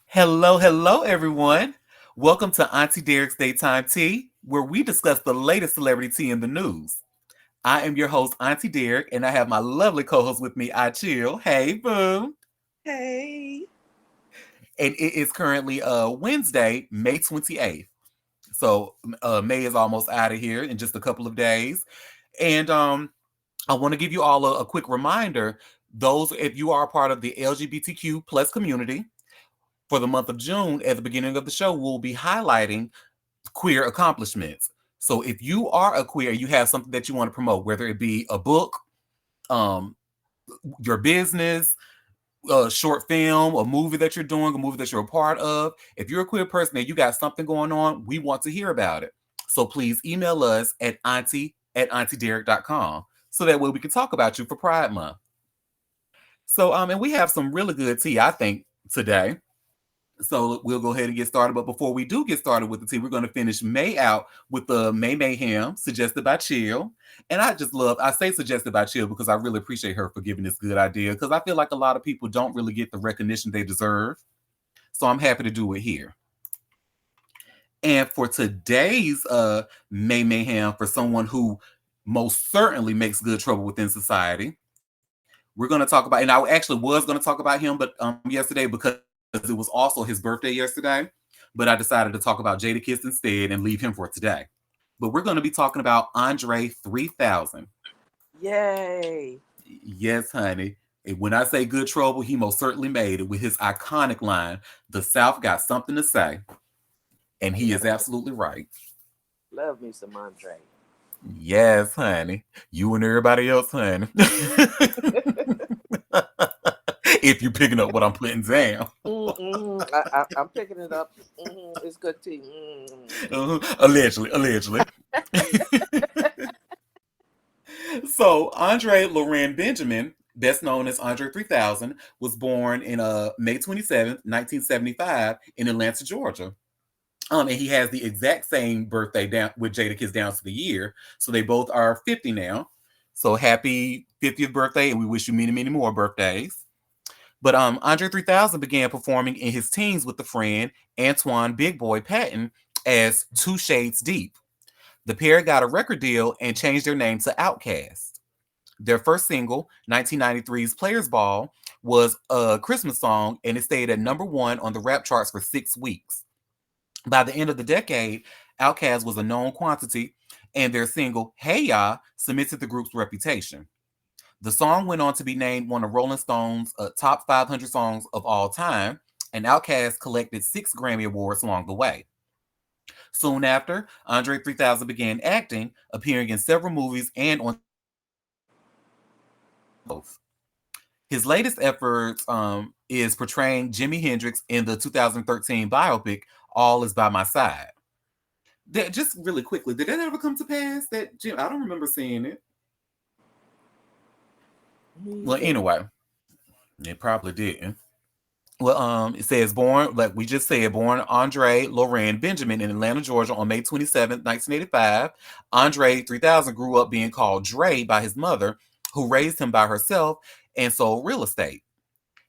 Hello, hello, everyone. Welcome to Auntie Derek's Daytime Tea, where we discuss the latest celebrity tea in the news. I am your host, Auntie Derek, and I have my lovely co-host with me, I Chill. Hey, boom. Hey. And it is currently Wednesday, May 28th. So May is almost out of here in just a couple of days. And I want to give you all a quick reminder. Those, if you are a part of the LGBTQ plus community, for the month of June, at the beginning of the show, we'll be highlighting queer accomplishments. So if you are a queer, you have something that you want to promote, whether it be a book, um, your business, a short film, a movie that you're doing, a movie that you're a part of. If you're a queer person and you got something going on, we want to hear about it. So please email us at auntie@auntiederek.com so that way we can talk about you for Pride Month. So and we have some really good tea, I think, today. So we'll go ahead and get started. But before we do get started with the tea, we're going to finish May out with the May Mayhem suggested by Chill. And I say suggested by Chill because I really appreciate her for giving this good idea because I feel like a lot of people don't really get the recognition they deserve. So I'm happy to do it here. And for today's May Mayhem, for someone who most certainly makes good trouble within society, we're going to talk about, and I actually was going to talk about him, but yesterday because it was also his birthday yesterday. But I decided to talk about Jadakiss instead and leave him for today. But we're going to be talking about Andre 3000. Yay. Yes, honey. And when I say good trouble, he most certainly made it with his iconic line, "The South got something to say." And I he is love absolutely right. love me some Andre. Yes, honey. You and everybody else, honey. If you're picking up what I'm putting down. I'm picking it up. It's good tea. Allegedly, allegedly. So Andre Loren Benjamin, best known as Andre 3000, was born in May 27th, 1975 in Atlanta, Georgia. And he has the exact same birthday down with Jadakiss down to the year. So they both are 50 now. So happy 50th birthday, and we wish you many, many more birthdays. But Andre 3000 began performing in his teens with the friend Antoine Big Boy Patton as Two Shades Deep. The pair got a record deal and changed their name to Outkast. Their first single, 1993's Players Ball, was a Christmas song and it stayed at number one on the rap charts for 6 weeks. By the end of the decade, Outkast was a known quantity, and their single, Hey Ya, cemented the group's reputation. The song went on to be named one of Rolling Stone's top 500 songs of all time, and Outkast collected 6 Grammy Awards along the way. Soon after, Andre 3000 began acting, appearing in several movies and on both. His latest efforts is portraying Jimi Hendrix in the 2013 biopic All Is By My Side. Just really quickly, did that ever come to pass? That Jim, I don't remember seeing it. Well, Neither. anyway, it probably didn't. Well, it says born, like we just said, born Andre Loren Benjamin in Atlanta, Georgia on May 27th, 1985. Andre 3000 grew up being called Dre by his mother, who raised him by herself and sold real estate.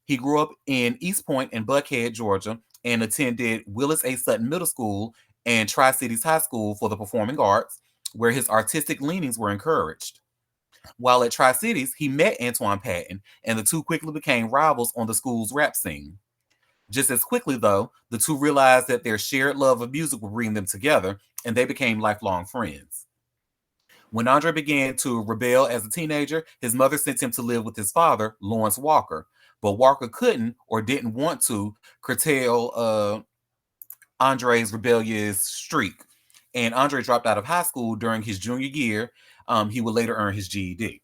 He grew up in East Point and Buckhead, Georgia, and attended Willis A. Sutton Middle School and Tri Cities High School for the Performing Arts, where his artistic leanings were encouraged. While at Tri Cities, he met Antoine Patton, and the two quickly became rivals on the school's rap scene. Just as quickly, though, the two realized that their shared love of music would bring them together, and they became lifelong friends. When Andre began to rebel as a teenager, his mother sent him to live with his father, Lawrence Walker. But Walker couldn't or didn't want to curtail Andre's rebellious streak. And Andre dropped out of high school during his junior year. He would later earn his GED.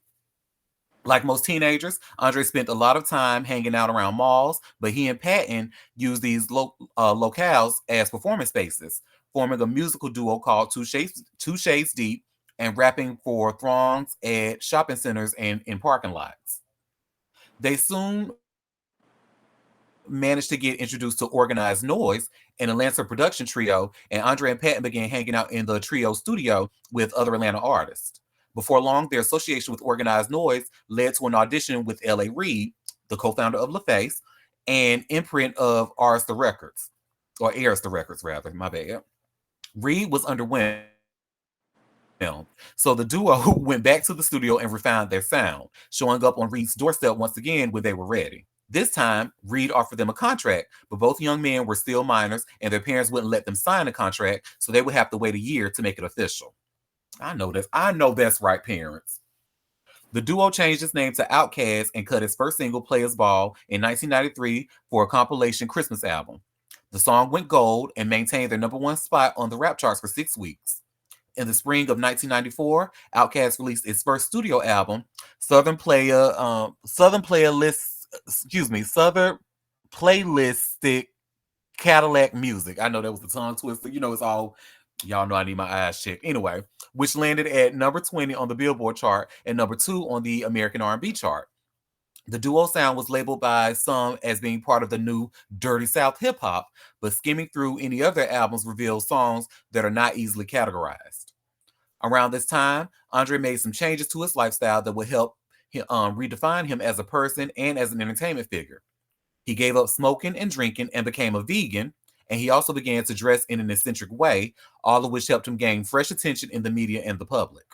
Like most teenagers, Andre spent a lot of time hanging out around malls, but he and Patton used these locales as performance spaces, forming a musical duo called Two Shades Deep and rapping for throngs at shopping centers and in parking lots. They soon managed to get introduced to Organized Noise, an Atlanta production trio, and Andre and Patton began hanging out in the trio studio with other Atlanta artists. Before long, their association with Organized Noise led to an audition with L.A. Reid, the co-founder of LaFace, and imprint of Arista Records, or Arista Records rather. My bad. Reed was underwhelmed, so the duo went back to the studio and refined their sound, showing up on Reed's doorstep once again when they were ready. This time, Reed offered them a contract, but both young men were still minors and their parents wouldn't let them sign a contract, so they would have to wait a year to make it official. I know this. I know that's right, parents. The duo changed its name to Outkast and cut its first single, Players Ball, in 1993 for a compilation Christmas album. The song went gold and maintained their number one spot on the rap charts for 6 weeks. In the spring of 1994, Outkast released its first studio album, Southern Playlistic Cadillac Music. I know that was the tongue twister. You know, it's all, y'all know I need my eyes checked. Anyway, which landed at number 20 on the Billboard chart and number 2 on the American R&B chart. The duo sound was labeled by some as being part of the new Dirty South hip hop, but skimming through any other albums reveals songs that are not easily categorized. Around this time, Andre made some changes to his lifestyle that would help redefine him as a person and as an entertainment figure. He gave up smoking and drinking and became a vegan, and he also began to dress in an eccentric way, all of which helped him gain fresh attention in the media and the public.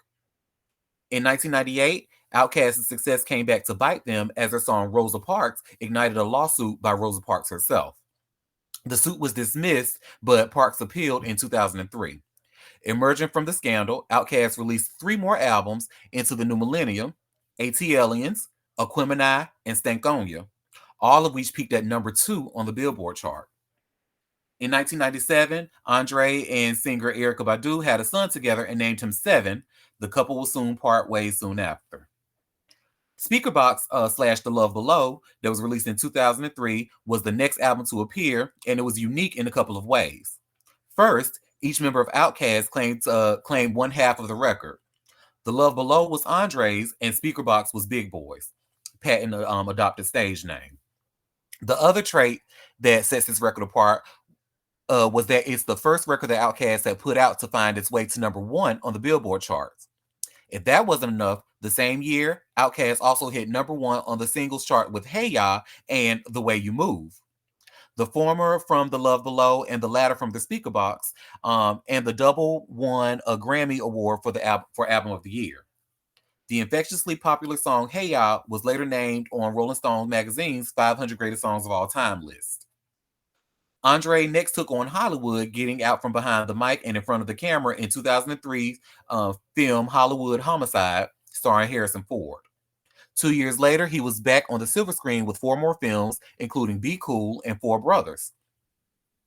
In 1998, Outkast's success came back to bite them as their song Rosa Parks ignited a lawsuit by Rosa Parks herself. The suit was dismissed, but Parks appealed in 2003. Emerging from the scandal, Outkast released 3 more albums into the new millennium: ATLians, Aquemini, and Stankonia, all of which peaked at number 2 on the Billboard chart. In 1997, Andre and singer Erykah Badu had a son together and named him Seven. The couple will soon part ways soon after. Speakerbox slash The Love Below, that was released in 2003, was the next album to appear, and it was unique in a couple of ways. First, each member of Outkast claimed one half of the record. The Love Below was Andre's, and Speakerbox was Big Boy's, Patton adopted stage name. The other trait that sets this record apart was that it's the first record that Outkast had put out to find its way to number 1 on the Billboard charts. If that wasn't enough, the same year, Outkast also hit number 1 on the singles chart with Hey Ya and The Way You Move. The former from The Love Below and the latter from The Speaker Box, and the double won a Grammy Award for for Album of the Year. The infectiously popular song Hey Ya was later named on Rolling Stone magazine's 500 Greatest Songs of All Time list. Andre next took on Hollywood, getting out from behind the mic and in front of the camera in 2003's film Hollywood Homicide, starring Harrison Ford. 2 years later, he was back on the silver screen with 4 more films, including Be Cool and Four Brothers.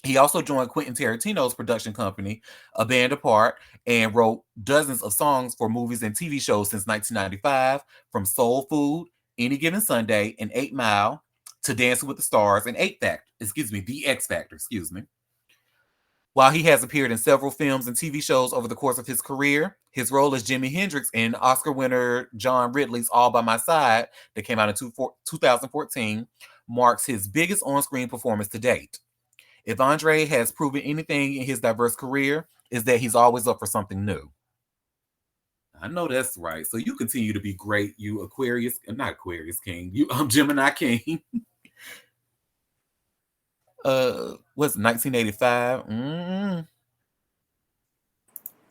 He also joined Quentin Tarantino's production company, A Band Apart, and wrote dozens of songs for movies and TV shows since 1995, from Soul Food, Any Given Sunday, and 8 Mile, to Dancing with the Stars and The X Factor, While he has appeared in several films and TV shows over the course of his career, his role as Jimi Hendrix in Oscar winner John Ridley's All by My Side, that came out in 2014, marks his biggest on-screen performance to date. If Andre has proven anything in his diverse career, is that he's always up for something new. I know that's right. So you continue to be great, you Aquarius, not Aquarius King, you Gemini King. What's 1985?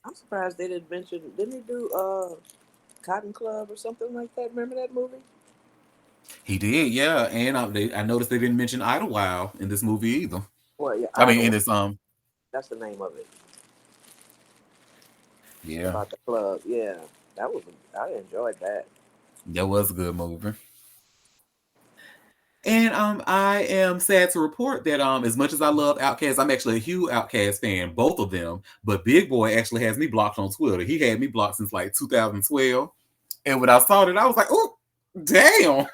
I'm surprised they didn't mention. Didn't he do Cotton Club or something like that? Remember that movie? He did, yeah. And I noticed they didn't mention Idlewild in this movie either. Well, yeah, I mean, in Idlewild. this That's the name of it. yeah, About the club. Yeah, that was. I enjoyed that. that was a good movie. And I am sad to report that as much as I love Outkast, I'm actually a huge Outkast fan, both of them. But Big Boy actually has me blocked on Twitter. He had me blocked since like 2012. And when I saw that, I was like, oh, damn.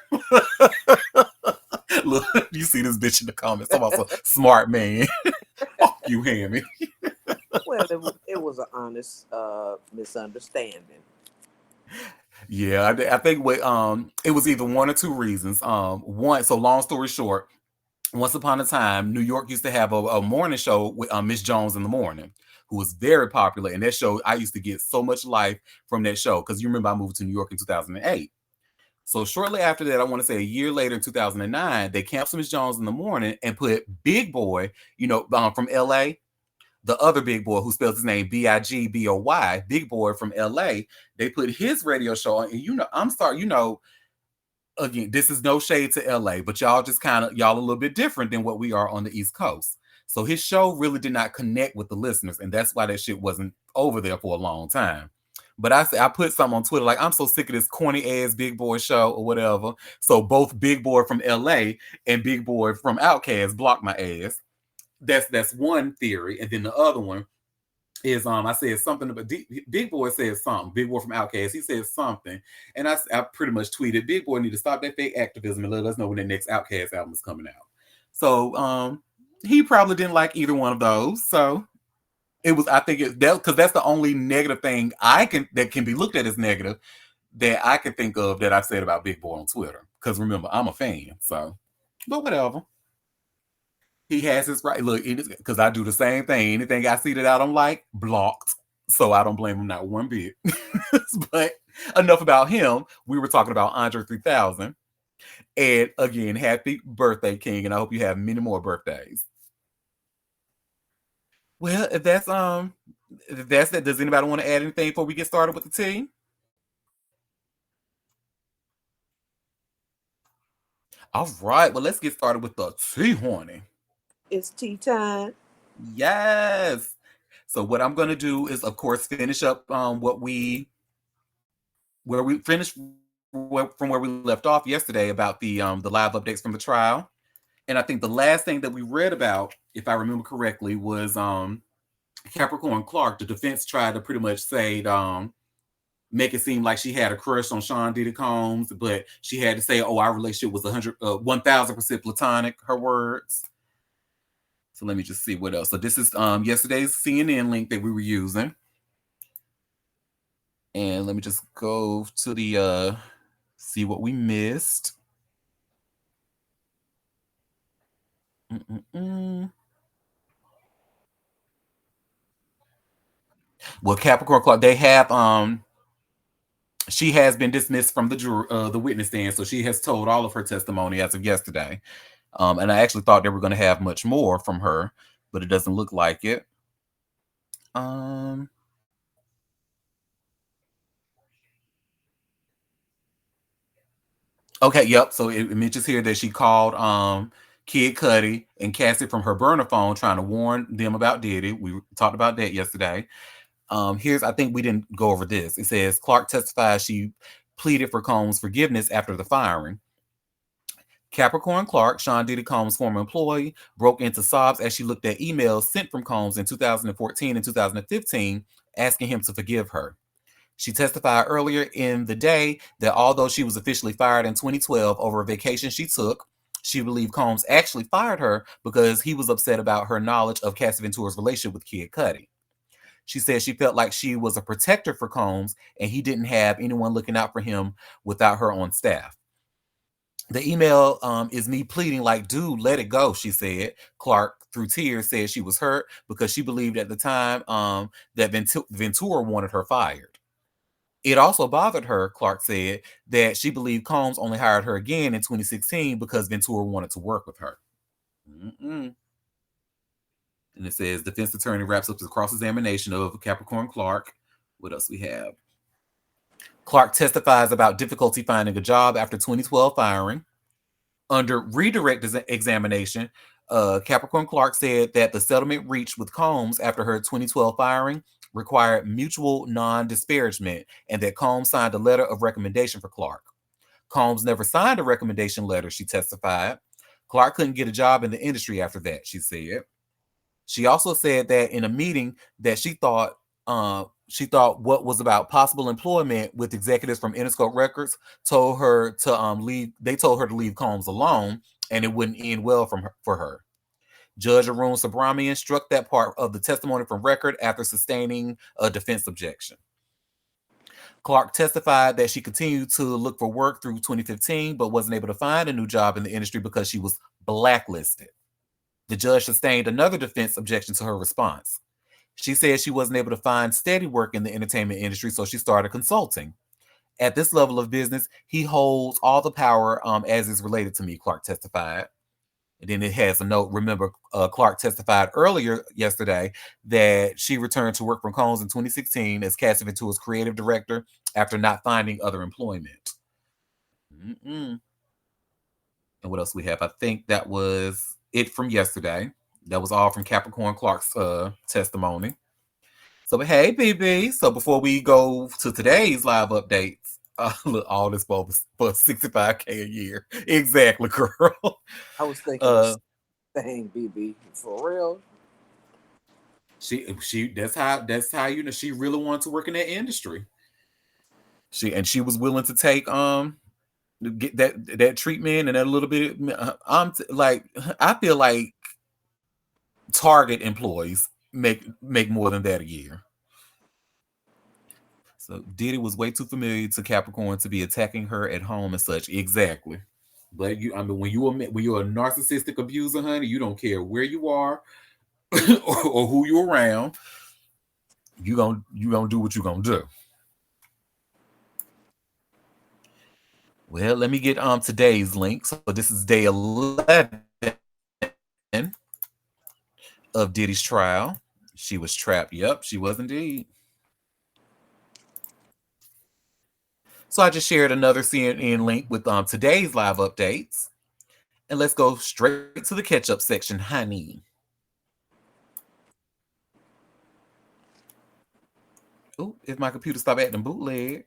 Look, you see this bitch in the comments. I'm also smart man. Fuck you, Hammy. Well, it was an honest misunderstanding. Yeah, I think it was either one or two reasons. One, so long story short, once upon a time, New York used to have a morning show with Miss Jones in the morning, who was very popular. And that show, I used to get so much life from that show because you remember I moved to New York in 2008. So shortly after that, I want to say a year later in 2009, they canceled Miss Jones in the morning and put Big Boy, from LA, the other Big Boy who spells his name Bigboy, Big Boy from LA. They put his radio show on, and I'm sorry, again, this is no shade to LA, but y'all a little bit different than what we are on the East Coast. So his show really did not connect with the listeners, and that's why that shit wasn't over there for a long time. But I put something on Twitter like I'm so sick of this corny ass Big Boy show or whatever. So both Big Boy from LA and Big Boy from Outkast blocked my ass. That's one theory, and then the other one is I said something about Big Boy said something. Big Boy from Outkast, he said something, and I pretty much tweeted, Big Boy need to stop that fake activism and let us know when the next Outkast album is coming out. So he probably didn't like either one of those. So it was, I think it because that's the only negative thing that can be looked at as negative that I can think of that I've said about Big Boy on Twitter. Because remember, I'm a fan, so but whatever. He has his right. Look, because I do the same thing. Anything I see that I don't like, blocked. So I don't blame him not one bit. But enough about him. We were talking about Andre 3000. And again, happy birthday, King. And I hope you have many more birthdays. Well, if that's that. Does anybody want to add anything before we get started with the team? All right. Well, let's get started with the tea, horny. It's tea time. Yes. So what I'm gonna do is, of course, finish up where we finished from where we left off yesterday about the live updates from the trial. And I think the last thing that we read about, if I remember correctly, was Capricorn Clark. The defense tried to pretty much say make it seem like she had a crush on Sean Diddy Combs, but she had to say, "Oh, our relationship was 1,000% platonic." Her words. So let me just see what else. So this is yesterday's CNN link that we were using. And let me just go to the see what we missed. Mm-mm-mm. Well, Capricorn Clark, they have she has been dismissed from the witness stand, so she has told all of her testimony as of yesterday. And I actually thought they were going to have much more from her, but it doesn't look like it. Um, okay, yep. So it mentions here that she called Kid Cudi and Cassie from her burner phone, trying to warn them about Diddy. We talked about that yesterday. I think we didn't go over this. It says Clark testifies she pleaded for Combs' forgiveness after the firing. Capricorn Clark, Sean Diddy Combs' former employee, broke into sobs as she looked at emails sent from Combs in 2014 and 2015 asking him to forgive her. She testified earlier in the day that although she was officially fired in 2012 over a vacation she took, she believed Combs actually fired her because he was upset about her knowledge of Cassie Ventura's relationship with Kid Cudi. She said she felt like she was a protector for Combs and he didn't have anyone looking out for him without her on staff. The email is me pleading like, dude, let it go, she said. Clark, through tears, said she was hurt because she believed at the time that Ventura wanted her fired. It also bothered her, Clark said, that she believed Combs only hired her again in 2016 because Ventura wanted to work with her. Mm-mm. And it says defense attorney wraps up the cross-examination of Capricorn Clark. What else we have? Clark testifies about difficulty finding a job after 2012 firing. Under redirect examination, Capricorn Clark said that the settlement reached with Combs after her 2012 firing required mutual non-disparagement and that Combs signed a letter of recommendation for Clark. Combs never signed a recommendation letter, she testified. Clark couldn't get a job in the industry after that, she said. She also said that in a meeting that she thought what was about possible employment with executives from Interscope Records told her to leave. They told her to leave Combs alone, and it wouldn't end well for her. Judge Arun Subramanian struck that part of the testimony from record after sustaining a defense objection. Clark testified that she continued to look for work through 2015, but wasn't able to find a new job in the industry because she was blacklisted. The judge sustained another defense objection to her response. She said she wasn't able to find steady work in the entertainment industry, so she started consulting. At this level of business, he holds all the power as is related to me, Clark testified. And then it has a note. Remember, Clark testified earlier yesterday that she returned to work from Combs in 2016 as Cassie Ventura's creative director after not finding other employment. Mm-mm. And what else we have? I think that was it from yesterday. That was all from Capricorn Clark's testimony. So, but hey, BB. So before we go to today's live updates, look, all this for 65K a year. Exactly, girl. I was thinking the Uh, same, BB. For real. she that's how you know she really wanted to work in that industry. She was willing to take get that treatment and that little bit. Like I feel like Target employees make more than that a year. So Diddy was way too familiar to Capricorn to be attacking her at home and such. Exactly. But I mean, when you're a narcissistic abuser, honey, you don't care where you are or who you're around. You gonna do what you gonna do. Well, let me get today's link. So this is day 11 of Diddy's trial. She was trapped. Yep, she was indeed. So I just shared another CNN link with today's live updates. And let's go straight to the catch up section, honey. Oh, if my computer stop acting bootleg.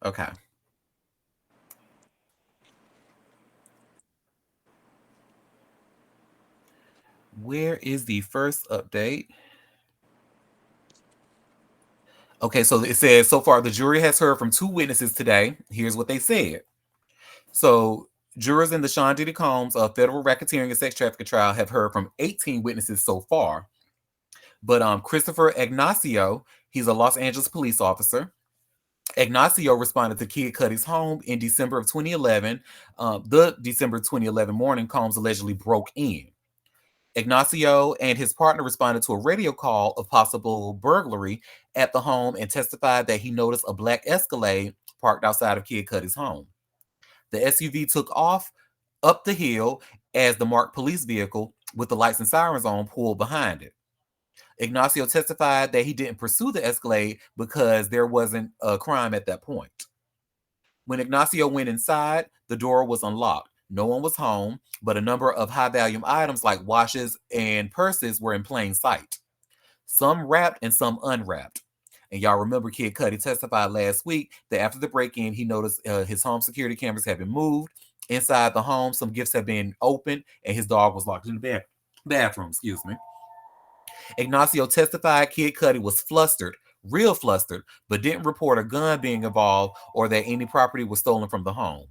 Okay. Where is the first update? Okay, so it says so far the jury has heard from 2 witnesses today. Here's what they said. So jurors in the Sean Diddy Combs federal racketeering and sex trafficking trial have heard from 18 witnesses so far. But Christopher Ignacio, he's a Los Angeles police officer. Ignacio responded to Kid Cudi's home in December of 2011. The December 2011 morning, Combs allegedly broke in. Ignacio and his partner responded to a radio call of possible burglary at the home and testified that he noticed a black Escalade parked outside of Kid Cudi's home. The SUV took off up the hill as the marked police vehicle with the lights and sirens on pulled behind it. Ignacio testified that he didn't pursue the Escalade because there wasn't a crime at that point. When Ignacio went inside, the door was unlocked. No one was home, but a number of high volume items like watches and purses were in plain sight. Some wrapped and some unwrapped. And y'all remember Kid Cudi testified last week that after the break in, he noticed his home security cameras had been moved. Inside the home, some gifts had been opened, and his dog was locked in the bathroom. Excuse me. Ignacio testified Kid Cudi was flustered, real flustered, but didn't report a gun being involved or that any property was stolen from the home.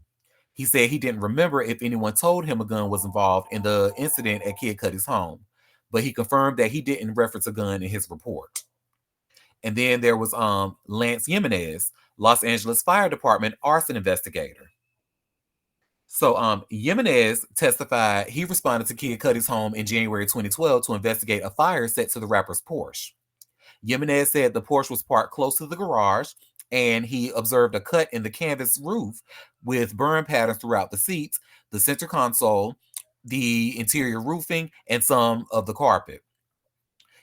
He said he didn't remember if anyone told him a gun was involved in the incident at Kid Cudi's home, but he confirmed that he didn't reference a gun in his report. And then there was Lance Jimenez, Los Angeles Fire Department arson investigator. So Jimenez testified he responded to Kid Cudi's home in January 2012 to investigate a fire set to the rapper's Porsche. Jimenez said the Porsche was parked close to the garage and he observed a cut in the canvas roof with burn patterns throughout the seats, the center console, the interior roofing, and some of the carpet.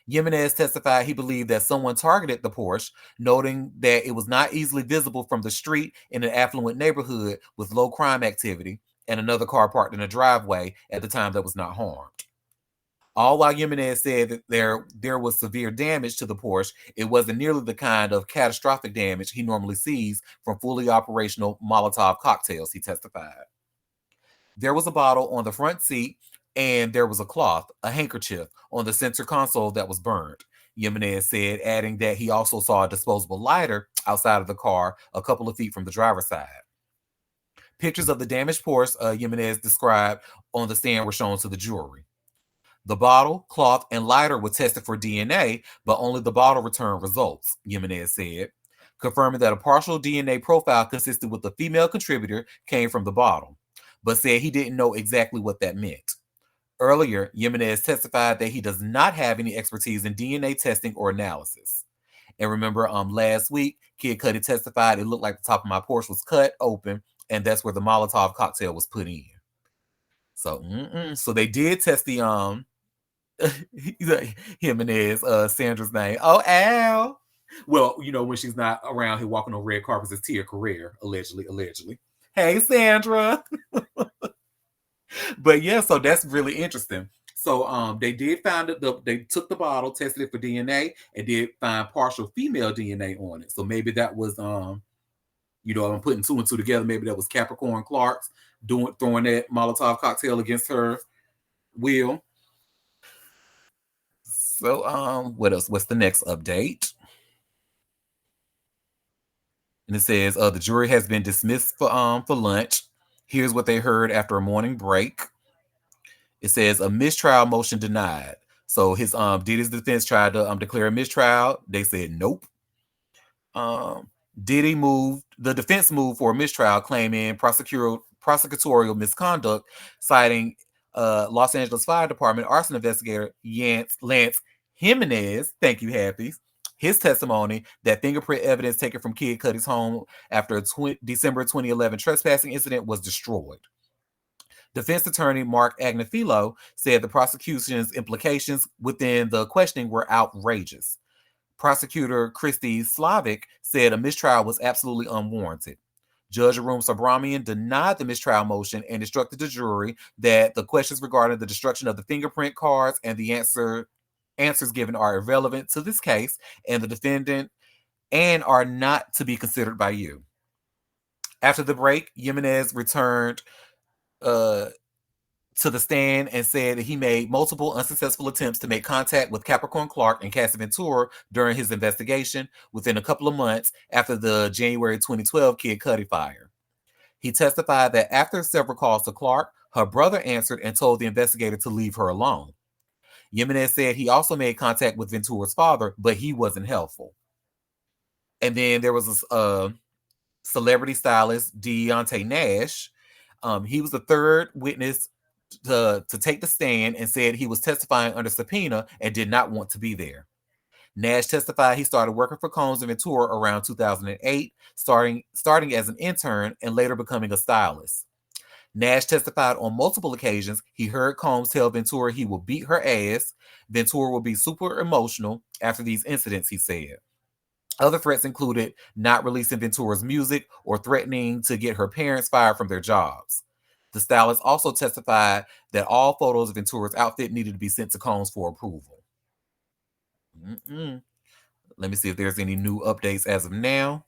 Jimenez testified he believed that someone targeted the Porsche, noting that it was not easily visible from the street in an affluent neighborhood with low crime activity and another car parked in a driveway at the time that was not harmed. All while Jimenez said that there was severe damage to the Porsche, it wasn't nearly the kind of catastrophic damage he normally sees from fully operational Molotov cocktails, he testified. There was a bottle on the front seat, and there was a cloth, a handkerchief, on the center console that was burned, Jimenez said, adding that he also saw a disposable lighter outside of the car a couple of feet from the driver's side. Pictures of the damaged Porsche Jimenez described on the stand were shown to the jury. The bottle, cloth, and lighter were tested for DNA, but only the bottle returned results, Jimenez said, confirming that a partial DNA profile consistent with the female contributor came from the bottle, but said he didn't know exactly what that meant. Earlier, Jimenez testified that he does not have any expertise in DNA testing or analysis. And remember, last week, Kid Cudi testified it looked like the top of my Porsche was cut open, and that's where the Molotov cocktail was put in. So, so they did test the Jimenez, Sandra's name. Oh, Al. Well, when she's not around here walking on red carpets, it's Tia Career, allegedly, allegedly. Hey, Sandra. But yeah, so that's really interesting. So they did find it. They took the bottle, tested it for DNA, and did find partial female DNA on it. So maybe that was I'm putting two and two together. Maybe that was Capricorn Clark's throwing that Molotov cocktail against her will. So what else? What's the next update? And it says the jury has been dismissed for lunch. Here's what they heard after a morning break. It says a mistrial motion denied. So Diddy's defense tried to declare a mistrial. They said nope. Diddy the defense moved for a mistrial, claiming prosecutorial misconduct, citing Los Angeles Fire Department arson investigator Lance Jimenez. Thank you, Happy. His testimony that fingerprint evidence taken from Kid Cudi's home after a December 2011 trespassing incident was destroyed. Defense attorney Mark Agnifilo said the prosecution's implications within the questioning were outrageous. Prosecutor Christy Slavic said a mistrial was absolutely unwarranted. Judge Arun Subramanian denied the mistrial motion and instructed the jury that the questions regarding the destruction of the fingerprint cards and the answers given are irrelevant to this case and the defendant and are not to be considered by you. After the break, Jimenez returned to the stand and said that he made multiple unsuccessful attempts to make contact with Capricorn Clark and Cassie Ventura during his investigation within a couple of months after the January 2012 Kid Cudi fire. He testified that after several calls to Clark, her brother answered and told the investigator to leave her alone. Jimenez said he also made contact with Ventura's father, but he wasn't helpful. And then there was a celebrity stylist, Deontay Nash. He was the third witness to take the stand and said he was testifying under subpoena and did not want to be there. Nash testified he started working for Combs and Ventura around 2008, starting as an intern and later becoming a stylist. Nash testified on multiple occasions he heard Combs tell Ventura he will beat her ass. Ventura will be super emotional after these incidents, he said. Other threats included not releasing Ventura's music or threatening to get her parents fired from their jobs. The stylist also testified that all photos of Ventura's outfit needed to be sent to Combs for approval. Let me see if there's any new updates as of now.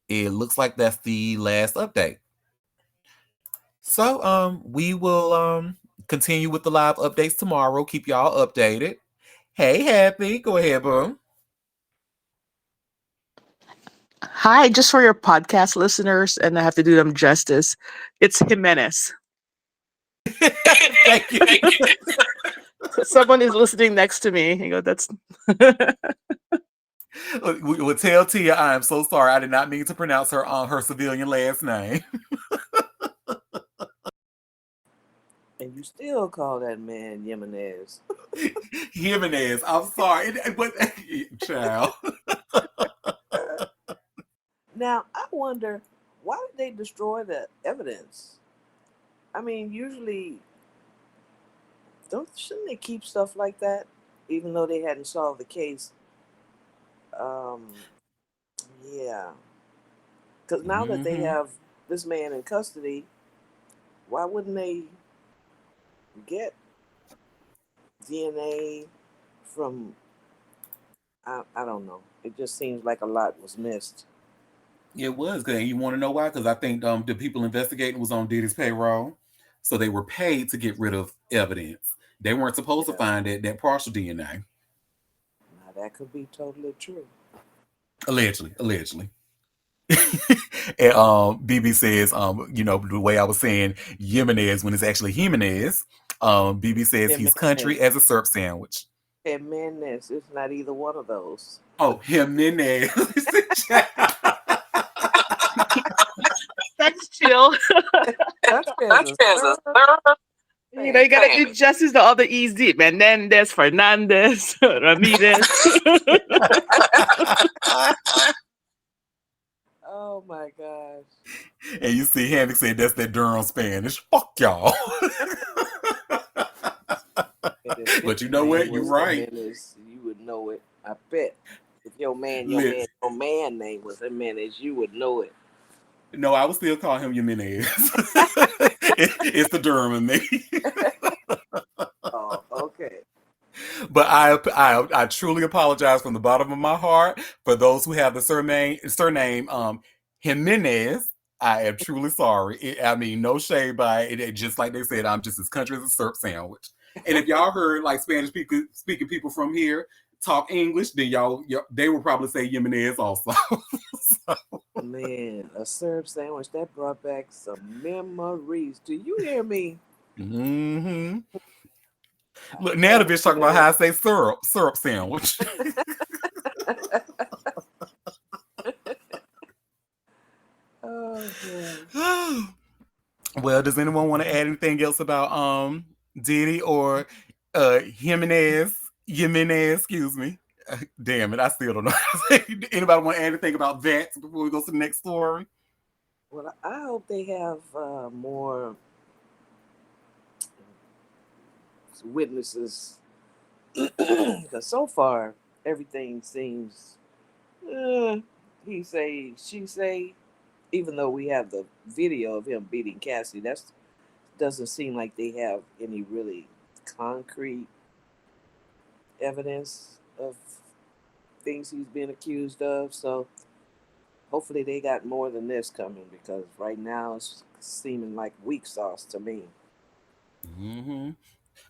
It looks like that's the last update. So we will continue with the live updates tomorrow. Keep y'all updated. Hey, Happy. Go ahead, boo. Hi, just for your podcast listeners, and I have to do them justice. It's Jimenez. Thank you. Someone is listening next to me. You go, that's. We will tell Tia I am so sorry. I did not mean to pronounce her civilian last name. And you still call that man Jimenez. Jimenez. I'm sorry. But, child. Now, I wonder, why did they destroy the evidence? I mean, usually, shouldn't they keep stuff like that, even though they hadn't solved the case? Yeah. Because now that they have this man in custody, why wouldn't they get DNA from, I don't know. It just seems like a lot was missed. It was good. And you want to know why? Because I think the people investigating was on Diddy's payroll. So they were paid to get rid of evidence. They weren't supposed to find that partial DNA. Now, that could be totally true. Allegedly. And BB says, the way I was saying Jimenez when it's actually Jimenez, BB says he's country as a syrup sandwich. Jimenez, it's not either one of those. Oh, Jimenez. That's chill. That's You know, Man, you gotta damn eat it. justice to all the E's deep. Menendez, Fernandez, Ramirez. Oh my gosh. And you see Handy said that's that Durham Spanish. Fuck y'all. And if his But you know name what? You're was right. Jimenez, you would know it. I bet. If Lit. your man name was Jimenez, you would know it. No, I would still call him Jimenez. It's the Durham in me. Oh, okay. But I truly apologize from the bottom of my heart for those who have the surname Jimenez. I am truly sorry. I mean, no shade by it. Just like they said, I'm just as country as a syrup sandwich. And if y'all heard like Spanish speaking people from here talk English, then y'all they will probably say Jimenez also. So, Man, a syrup sandwich that brought back some memories. Do you hear me? mm-hmm. I Look, now the love bitch talking about syrup. how I say syrup sandwich. Oh boy. Well, does anyone want to add anything else about Diddy or Jimenez? Jimenez, excuse me. Damn it, I still don't know. Anybody want to add anything about that before we go to the next story? Well, I hope they have more witnesses because so far everything seems he say she say. Even though we have the video of him beating Cassie, that doesn't seem like they have any really concrete evidence of things he's been accused of. So hopefully they got more than this coming because right now it's seeming like weak sauce to me. Mm-hmm.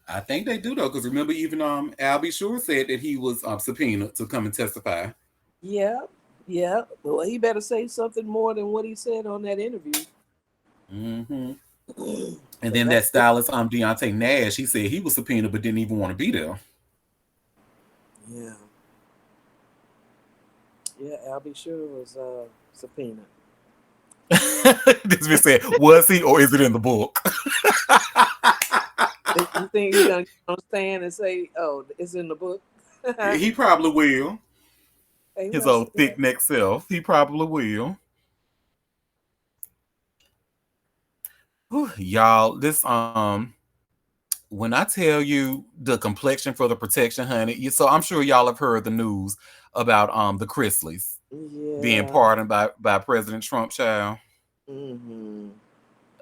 I think they do though, because remember even Albie Shore said that he was subpoenaed to come and testify. Yeah, yeah. Well, he better say something more than what he said on that interview. Mm-hmm. And Because then that stylist Deontay Nash, he said he was subpoenaed but didn't even want to be there. yeah, yeah. I'll be sure it was subpoenaed. This bitch said, was he or is it in the book? You think he's gonna get on stand and say, "Oh, it's in the book"? He probably will. He His might say old that. thick neck self. He probably will. Whew, y'all, this when I tell you the complexion for the protection, honey, so I'm sure y'all have heard the news about the Chrisleys being Yeah. pardoned by President Trump, child. Mm-hmm.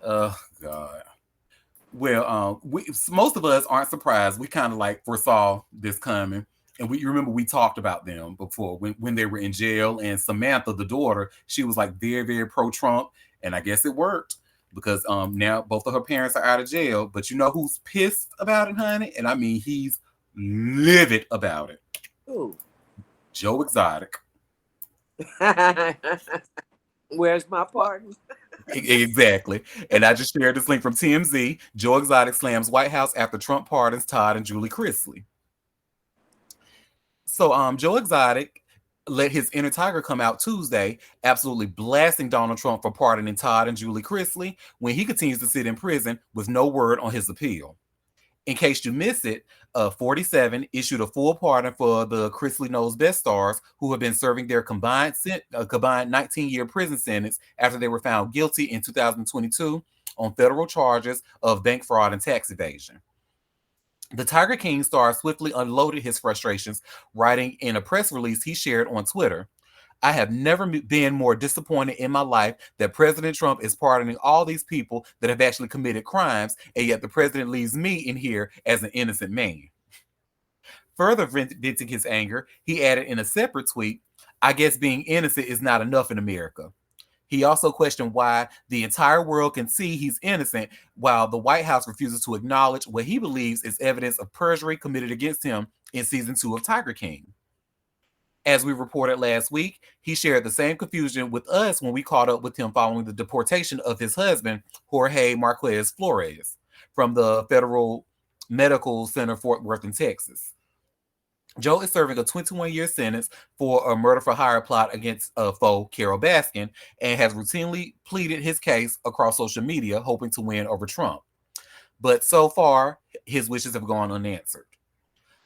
Oh God. Well, most of us aren't surprised. We kind of like foresaw this coming, and we remember we talked about them before when they were in jail. And Samantha, the daughter, she was like very very pro Trump, and I guess it worked because now both of her parents are out of jail. But you know who's pissed about it, honey? And I mean he's livid about it. Ooh. Joe Exotic. Where's my pardon? Exactly. And I just shared this link from TMZ. Joe Exotic slams White House after Trump pardons Todd and Julie Chrisley. So Joe Exotic let his inner tiger come out Tuesday, absolutely blasting Donald Trump for pardoning Todd and Julie Chrisley when he continues to sit in prison with no word on his appeal. In case you miss it, 47 issued a full pardon for the Chrisley Knows Best stars who have been serving their combined 19-year prison sentence after they were found guilty in 2022 on federal charges of bank fraud and tax evasion. The Tiger King star swiftly unloaded his frustrations, writing in a press release he shared on Twitter. I have never been more disappointed in my life that President Trump is pardoning all these people that have actually committed crimes, and yet the president leaves me in here as an innocent man. Further venting his anger, he added in a separate tweet, I guess being innocent is not enough in America. He also questioned why the entire world can see he's innocent while the White House refuses to acknowledge what he believes is evidence of perjury committed against him in season 2 of Tiger King. As we reported last week, he shared the same confusion with us when we caught up with him following the deportation of his husband, Jorge Marquez Flores, from the Federal Medical Center, Fort Worth, in Texas. Joe is serving a 21-year sentence for a murder for hire plot against foe Carol Baskin and has routinely pleaded his case across social media, hoping to win over Trump. But so far, his wishes have gone unanswered.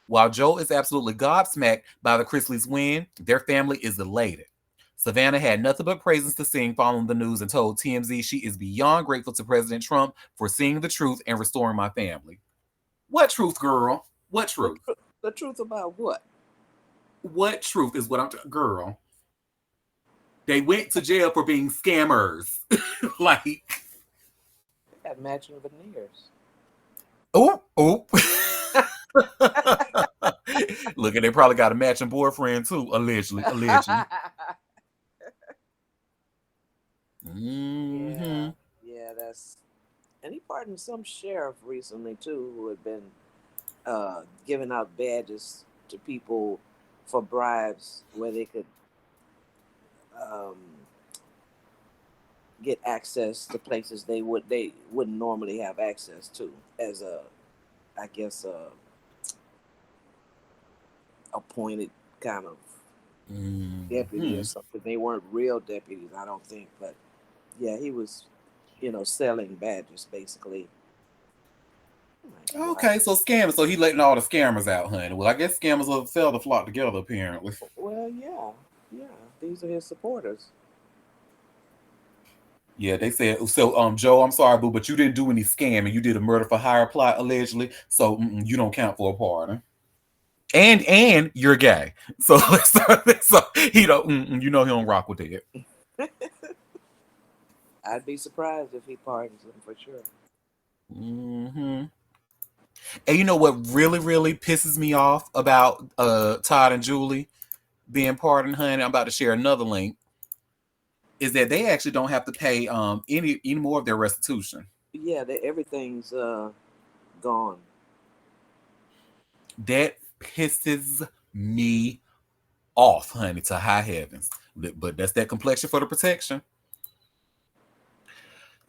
While Joe is absolutely gobsmacked by the Chrisleys' win, their family is elated. Savannah had nothing but praises to sing following the news and told TMZ she is beyond grateful to President Trump for seeing the truth and restoring my family. What truth, girl? What The, truth? the truth about what? What truth is what girl? They went to jail for being scammers. Like, They got matching veneers. oh, oh. Look, and they probably got a matching boyfriend too, allegedly, allegedly. Yeah, Mm-hmm. yeah, that's. And he pardoned some sheriff recently too, who had been giving out badges to people for bribes, where they could um, get access to places they wouldn't normally have access to, as a, I guess, a appointed kind of deputy or Mm-hmm. something. They weren't real deputies, I don't think, but yeah, he was, selling badges basically. Like, wow. Okay, so scammers. So he letting all the scammers out, honey. Well, I guess scammers will sell the flock together, apparently. Well, yeah, yeah. These are his supporters. Yeah, they said so. Joe, I'm sorry, boo, but you didn't do any scamming. You did a murder for hire plot allegedly, so you don't count for a pardon. And you're gay, so so he don't. You know he don't rock with that. I'd be surprised if he pardons them for sure. Hmm. And you know what really pisses me off about Todd and Julie being pardoned, honey? I'm about to share another link. Is that they actually don't have to pay any more of their restitution. Yeah, everything's gone. That pisses me off, honey, to high heavens. But that's that complexion for the protection.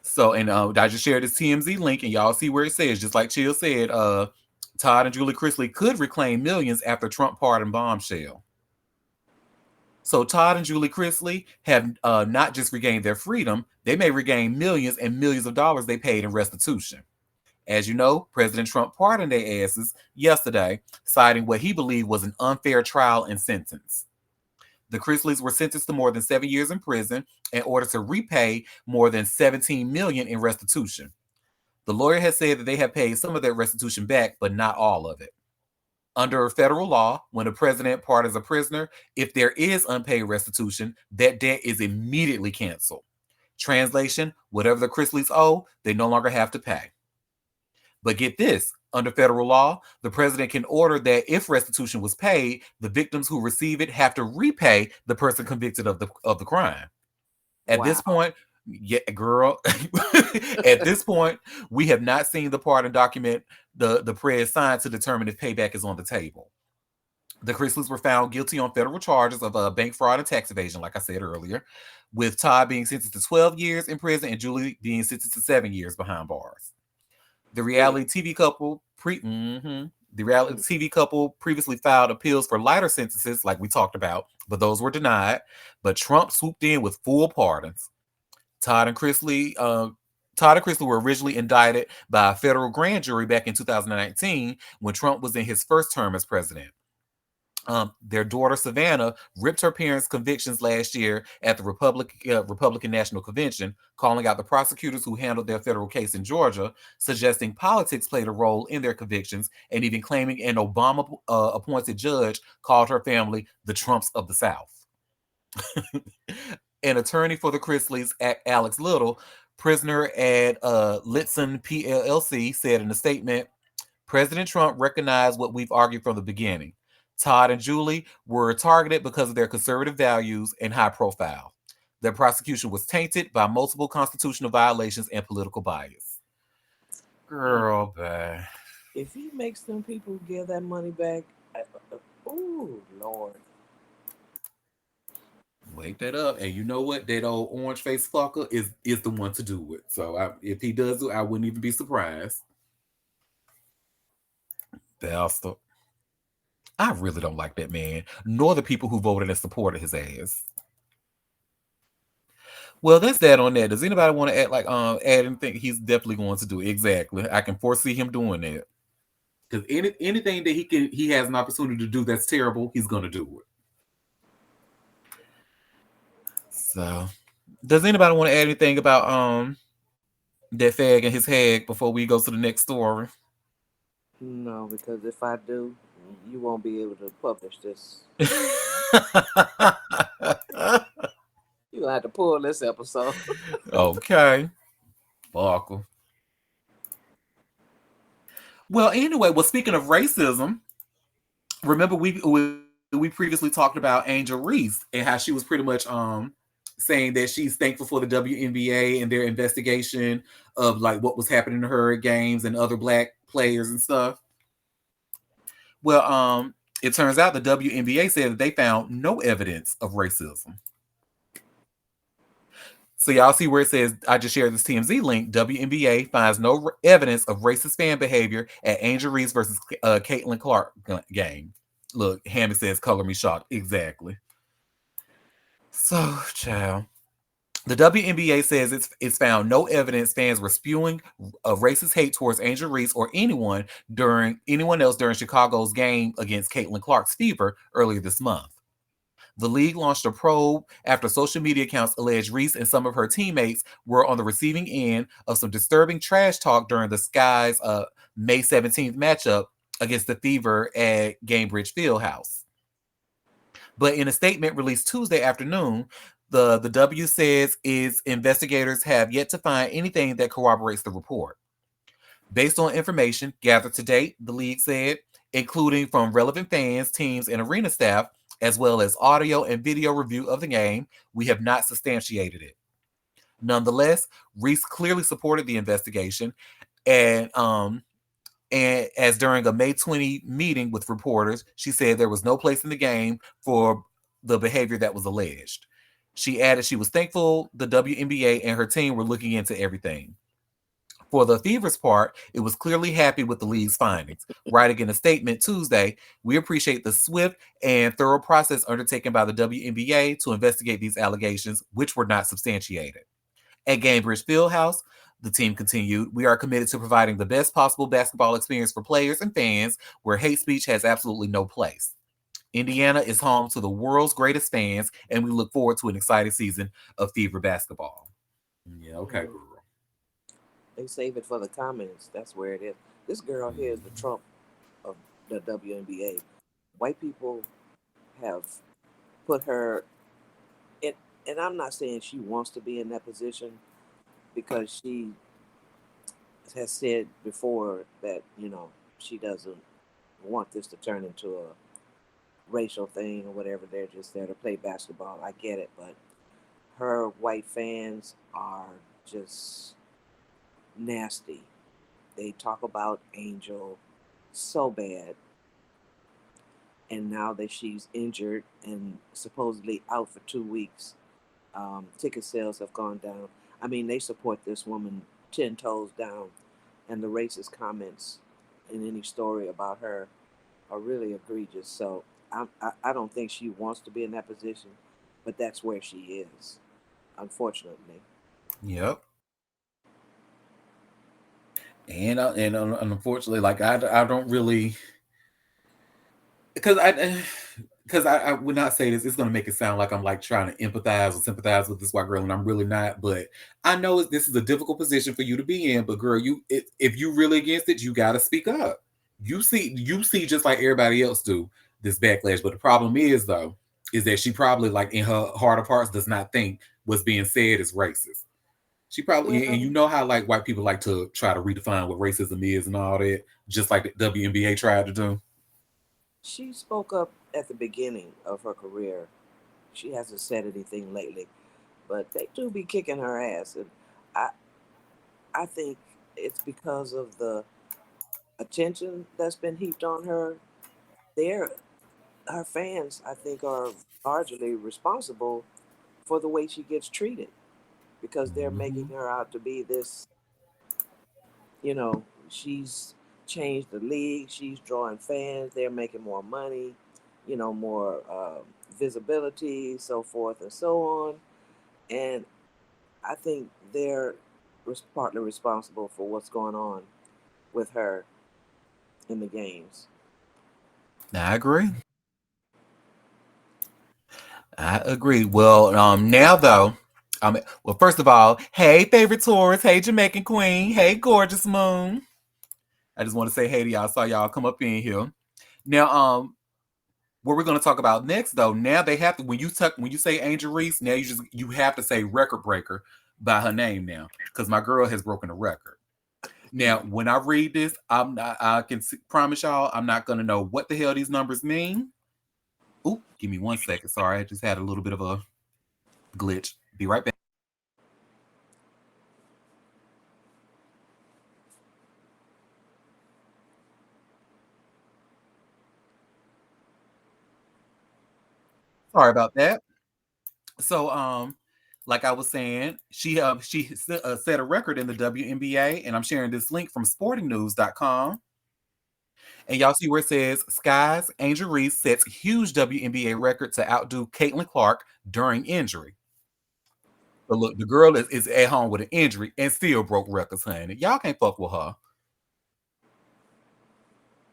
So, and I just shared this TMZ link, and y'all see where it says, just like Chill said, Todd and Julie Chrisley could reclaim millions after Trump pardon bombshell. So Todd and Julie Chrisley have not just regained their freedom, they may regain millions and millions of dollars they paid in restitution. As you know, President Trump pardoned their asses yesterday, citing what he believed was an unfair trial and sentence. The Chrisleys were sentenced to more than 7 years in prison in order to repay more than 17 million dollars in restitution. The lawyer has said that they have paid some of that restitution back, but not all of it. Under federal law, when a president pardons a prisoner, if there is unpaid restitution, that debt is immediately canceled. Translation: whatever the Chrisleys owe, they no longer have to pay. But get this, under federal law, the president can order that if restitution was paid, the victims who receive it have to repay the person convicted of the crime. At this Wow. point, yeah, girl, at this point, we have not seen the pardon document the press signed to determine if payback is on the table. The Chrisleys were found guilty on federal charges of bank fraud and tax evasion, like I said earlier, with Todd being sentenced to 12 years in prison and Julie being sentenced to 7 years behind bars. The Really? reality TV couple the reality TV couple previously filed appeals for lighter sentences, like we talked about, but those were denied. But Trump swooped in with full pardons. Todd and Chrisley, uh, Todd and Chrisley were originally indicted by a federal grand jury back in 2019 when Trump was in his first term as president. Their daughter Savannah ripped her parents' convictions last year at the Republican National Convention, calling out the prosecutors who handled their federal case in Georgia, suggesting politics played a role in their convictions, and even claiming an Obama appointed judge called her family the Trumps of the South. An attorney for the Chrisleys, Alex Little, prisoner at Litson PLLC, said in a statement, President Trump recognized what we've argued from the beginning. Todd and Julie were targeted because of their conservative values and high profile. Their prosecution was tainted by multiple constitutional violations and political bias. Mm. Girl, bye. If he makes them people give that money back, oh Lord. Wake that up. And you know what? That old orange face fucker is the one to do it. So if he does it, I wouldn't even be surprised. Bastard. I really don't like that man, nor the people who voted and supported his ass. Well, that's that on that. Does anybody want to add like add anything? He's definitely going to do it. Exactly. I can foresee him doing that. Because anything that he has an opportunity to do that's terrible, he's gonna do it. So does anybody want to add anything about that fag and his hag before we go to the next story? No, because if I do, you won't be able to publish this. You gonna have to pull this episode. Okay. Buckle. Well, anyway, well, speaking of racism, remember we previously talked about Angel Reese and how she was pretty much saying that she's thankful for the WNBA and their investigation of like what was happening to her at games and other black players and stuff. Well, it turns out the WNBA said that they found no evidence of racism. So y'all see where it says, I just shared this TMZ link. WNBA finds no evidence of racist fan behavior at Angel Reese versus Caitlin Clark game. Look, Hammy says, color me shocked. Exactly. So, child. The WNBA says it's found no evidence fans were spewing racist hate towards Angel Reese or anyone else during Chicago's game against Caitlin Clark's Fever earlier this month. The league launched a probe after social media accounts alleged Reese and some of her teammates were on the receiving end of some disturbing trash talk during the Sky's May 17th matchup against the Fever at Gamebridge Fieldhouse. But in a statement released Tuesday afternoon, the W says its investigators have yet to find anything that corroborates the report. Based on information gathered to date, the league said, including from relevant fans, teams, and arena staff, as well as audio and video review of the game, we have not substantiated it. Nonetheless, Reese clearly supported the investigation, and as during a May 20 meeting with reporters, she said there was no place in the game for the behavior that was alleged. She added she was thankful the WNBA and her team were looking into everything. For the Fever's part, it was clearly happy with the league's findings. Writing in a statement Tuesday, we appreciate the swift and thorough process undertaken by the WNBA to investigate these allegations, which were not substantiated. At Gamebridge Fieldhouse, the team continued, we are committed to providing the best possible basketball experience for players and fans where hate speech has absolutely no place. Indiana is home to the world's greatest fans, and we look forward to an exciting season of Fever basketball. Yeah, okay, Mhm. girl. They save it for the comments. That's where it is. This girl here is the Trump of the WNBA. White people have put her in, and I'm not saying she wants to be in that position because she has said before that she doesn't want this to turn into a racial thing or whatever. They're just there to play basketball. I get it, but her white fans are just nasty. They talk about Angel so bad, and now that she's injured and supposedly out for 2 weeks, ticket sales have gone down. I mean, they support this woman 10 toes down, and the racist comments in any story about her are really egregious. So I don't think she wants to be in that position, but that's where she is, unfortunately. Yep. And unfortunately, like I don't really because I would not say this. It's going to make it sound like I'm like trying to empathize or sympathize with this white girl, and I'm really not. But I know this is a difficult position for you to be in. But girl, if you really against it, you got to speak up. You see just like everybody else do this backlash. But the problem is though, is that she probably like in her heart of hearts does not think what's being said is racist. She probably and you Well, know how like white people like to try to redefine what racism is and all that, just like the WNBA tried to do. she spoke up at the beginning of her career. She hasn't said anything lately, but they do be kicking her ass, and I I think it's because of the attention that's been heaped on her. They're her fans, I think, are largely responsible for the way she gets treated because they're making Hmm. her out to be this, she's changed the league, she's drawing fans, they're making more money, more visibility, so forth and so on. And I think they're partly responsible for what's going on with her in the games. I agree. I agree. Well, now though, well, first of all, hey, favorite Taurus, hey, Jamaican Queen, hey, gorgeous Moon. I just want to say hey to y'all. Saw y'all come up in here. Now, what we're going to talk about next, though, now they have to when you say Angel Reese, now you have to say record breaker by her name now because my girl has broken a record. Now, when I read this, I can promise y'all I'm not going to know what the hell these numbers mean. Ooh, give me 1 second. Sorry, I just had a little bit of a glitch. Be right back. Sorry about that. So, like I was saying, she set a record in the WNBA, and I'm sharing this link from SportingNews.com. And y'all see where it says Skies Angel Reese sets huge WNBA record to outdo Caitlin Clark during injury. But look, the girl is at home with an injury and still broke records, honey. Y'all can't fuck with her.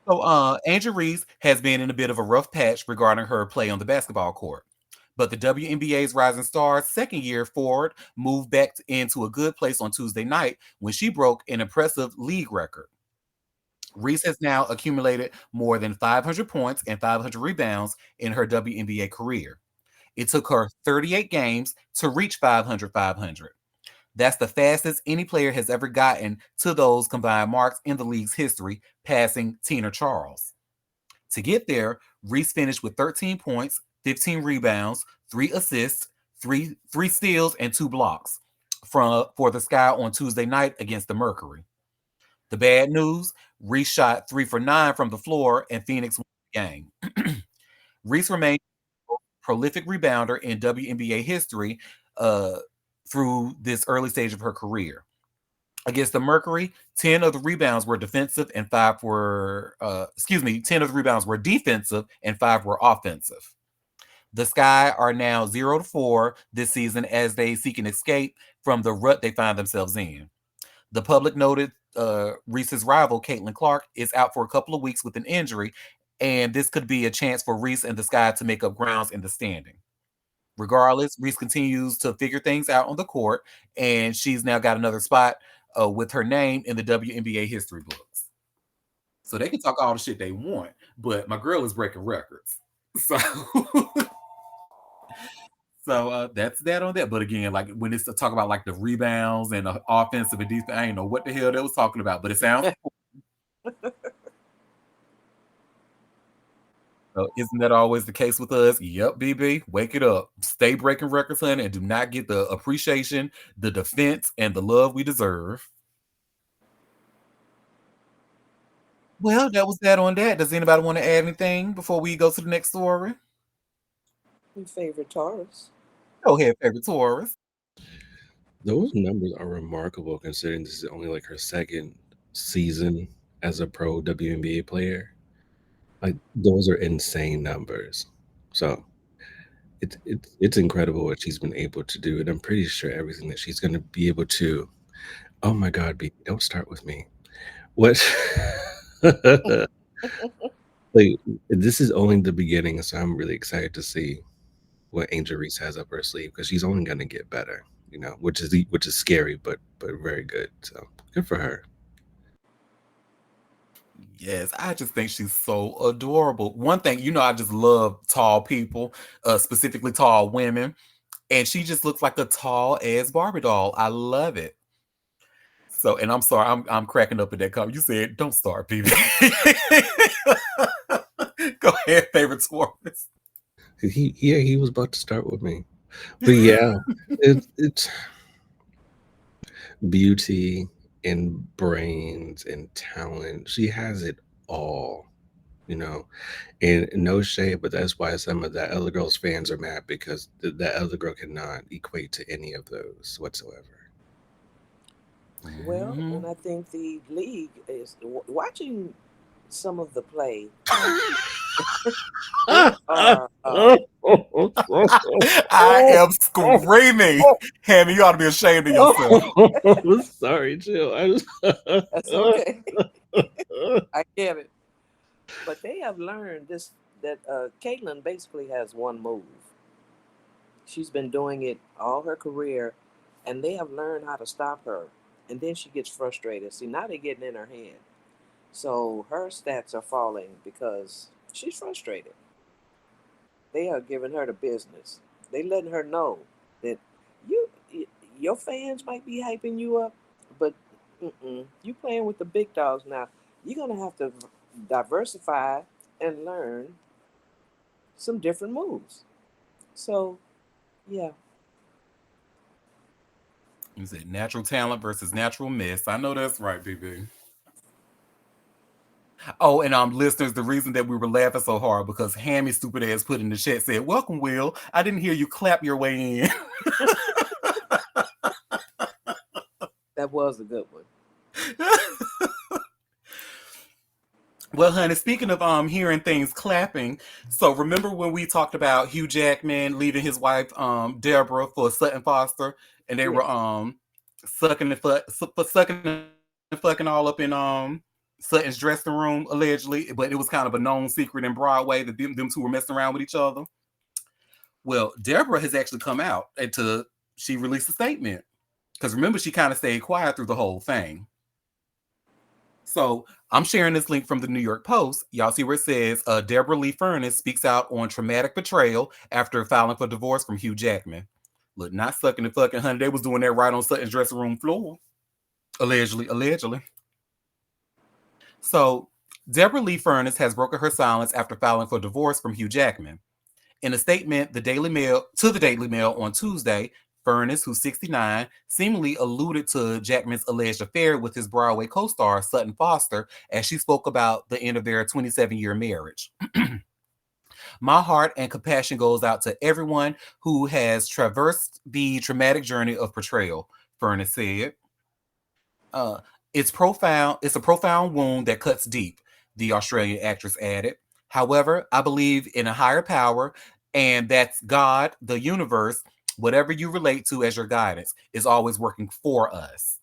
So, Angel Reese has been in a bit of a rough patch regarding her play on the basketball court. But the WNBA's rising star, second year forward, moved back into a good place on Tuesday night when she broke an impressive league record. Reese has now accumulated more than 500 points and 500 rebounds in her WNBA career. It took her 38 games to reach 500. 500. That's the fastest any player has ever gotten to those combined marks in the league's history, passing Tina Charles. To get there, Reese finished with 13 points, 15 rebounds, 3 assists, three steals, and 2 blocks for the Sky on Tuesday night against the Mercury. The bad news: Reese shot 3 for 9 from the floor, and Phoenix won the game. Reese remained a prolific rebounder in WNBA history uh, through this early stage of her career. Against the Mercury, 10 of the rebounds were defensive and 10 of the rebounds were defensive and 5 were offensive. The Sky are now 0-4 this season as they seek an escape from the rut they find themselves in. The public noted Reese's rival, Caitlin Clark, is out for a couple of weeks with an injury, and this could be a chance for Reese and the Sky to make up grounds in the standing. Regardless, Reese continues to figure things out on the court, and she's now got another spot with her name in the WNBA history books. So they can talk all the shit they want, but my girl is breaking records. So, that's that on that. But again, like when it's to talk about like the rebounds and the offensive and defense, I ain't know what the hell they was talking about, but it sounds. So isn't that always the case with us? Yep, BB. Wake it up. Stay breaking records, honey, and do not get the appreciation, the defense, and the love we deserve. Well, that was that on that. Does anybody want to add anything before we go to the next story? Your favorite Taurus. Go ahead, favorite Taurus. Those numbers are remarkable considering this is only like her second season as a pro WNBA player. Like those are insane numbers. So it's incredible what she's been able to do, and I'm pretty sure everything that she's going to be able to. Oh my God, B, don't start with me. What? Like this is only the beginning, so I'm really excited to see what Angel Reese has up her sleeve because she's only going to get better. Which is scary, but very good. So good for her. Yes, I just think she's so adorable. One thing, I just love tall people, specifically tall women, and she just looks like a tall ass Barbie doll. I love it. So, and I'm sorry, I'm cracking up at that comment. You said, "Don't start, people." Go ahead, favorite Taurus. He was about to start with me, but yeah, it's beauty and brains and talent. She has it all, you know. And no shade, but that's why some of that other girl's fans are mad because that other girl cannot equate to any of those whatsoever. Well, Mhm. and I think the league is watching some of the play. We are. I am screaming. Hammy, you ought to be ashamed of yourself. Sorry, chill. I just That's okay. I get it. But they have learned this that Caitlyn basically has one move. She's been doing it all her career, and they have learned how to stop her. And then she gets frustrated. See, now they're getting in her head. So her stats are falling because she's frustrated. They are giving her the business. They letting her know that you, your fans might be hyping you up, but you playing with the big dogs now. You're gonna have to diversify and learn some different moves. So yeah, Is it natural talent versus natural miss? I know that's right, BB. Oh, and listeners, the reason that we were laughing so hard because Hammy stupid ass put in the chat said, "Welcome, Will. I didn't hear you clap your way in." that was a good one. Well, honey, speaking of hearing things clapping, so remember when we talked about Hugh Jackman leaving his wife Deborah for Sutton Foster, and they were Yes, sucking and fucking all up in Sutton's dressing room allegedly, but it was kind of a known secret in Broadway that them two were messing around with each other. Well, Deborah has actually come out and she released a statement because remember she kind of stayed quiet through the whole thing. So I'm sharing this link from the New York Post. Y'all see where it says Deborah Lee Furness speaks out on traumatic betrayal after filing for divorce from Hugh Jackman. Look, not sucking and fucking, honey. They was doing that right on Sutton's dressing room floor. Allegedly, allegedly. So Deborah Lee Furness has broken her silence after filing for divorce from Hugh Jackman. In a statement the Daily Mail on Tuesday, Furness, who's 69, seemingly alluded to Jackman's alleged affair with his Broadway co-star Sutton Foster as she spoke about the end of their 27-year marriage. My heart and compassion goes out to everyone who has traversed the traumatic journey of betrayal, Furness said. Uh, it's profound. It's a profound wound that cuts deep, the Australian actress added. However, I believe in a higher power, and that's God, the universe, whatever you relate to as your guidance, is always working for us.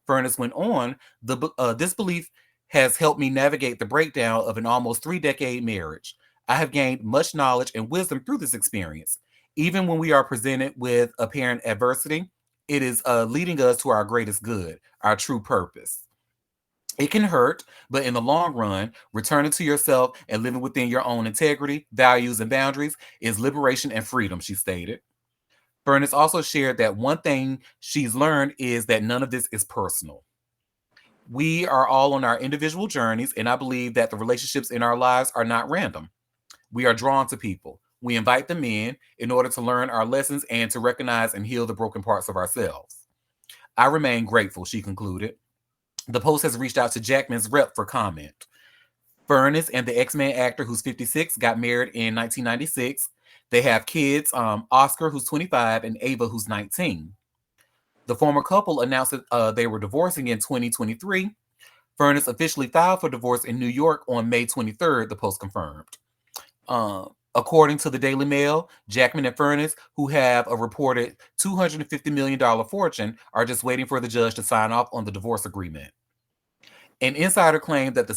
Furness went on, this belief has helped me navigate the breakdown of an almost 3 decade marriage. I have gained much knowledge and wisdom through this experience. Even when we are presented with apparent adversity, it is leading us to our greatest good, our true purpose. It can hurt, but in the long run, returning to yourself and living within your own integrity, values, and boundaries is liberation and freedom, she stated. Furness also shared that one thing she's learned is that none of this is personal. We are all on our individual journeys, and I believe that the relationships in our lives are not random. We are drawn to people. We invite them in order to learn our lessons and to recognize and heal the broken parts of ourselves. I remain grateful, she concluded. The Post has reached out to Jackman's rep for comment. Furness and the X-Men actor, who's 56, got married in 1996. They have kids, Oscar, who's 25, and Ava, who's 19. The former couple announced that they were divorcing in 2023. Furness officially filed for divorce in New York on May 23rd, the Post confirmed. According to the Daily Mail, Jackman and Furness, who have a reported $250 million fortune, are just waiting for the judge to sign off on the divorce agreement. An insider claimed that a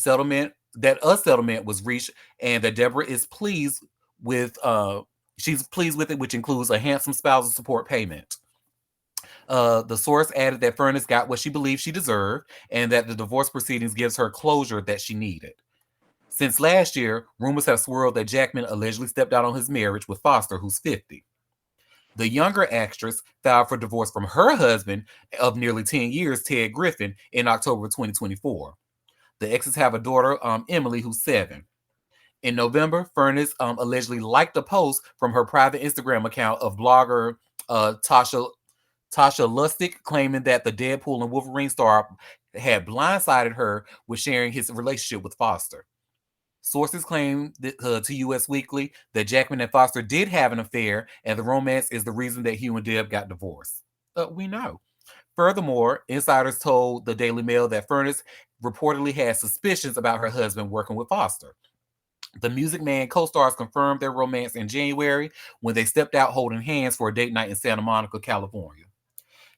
settlement was reached and that Deborah is pleased with she's pleased with it, which includes a handsome spousal support payment. The source added that Furness got what she believed she deserved and that the divorce proceedings gives her closure that she needed. Since last year, rumors have swirled that Jackman allegedly stepped out on his marriage with Foster, who's 50. The younger actress filed for divorce from her husband of nearly 10 years, Ted Griffin, in October 2024. The exes have a daughter, Emily, who's 7. In November, Furness allegedly liked a post from her private Instagram account of blogger Tasha Lustig, claiming that the Deadpool and Wolverine star had blindsided her with sharing his relationship with Foster. Sources claim to U.S. Weekly that Jackman and Foster did have an affair, and the romance is the reason that Hugh and Deb got divorced. We know. Furthermore, insiders told the Daily Mail that Furness reportedly had suspicions about her husband working with Foster. The Music Man co-stars confirmed their romance in January when they stepped out holding hands for a date night in Santa Monica, California.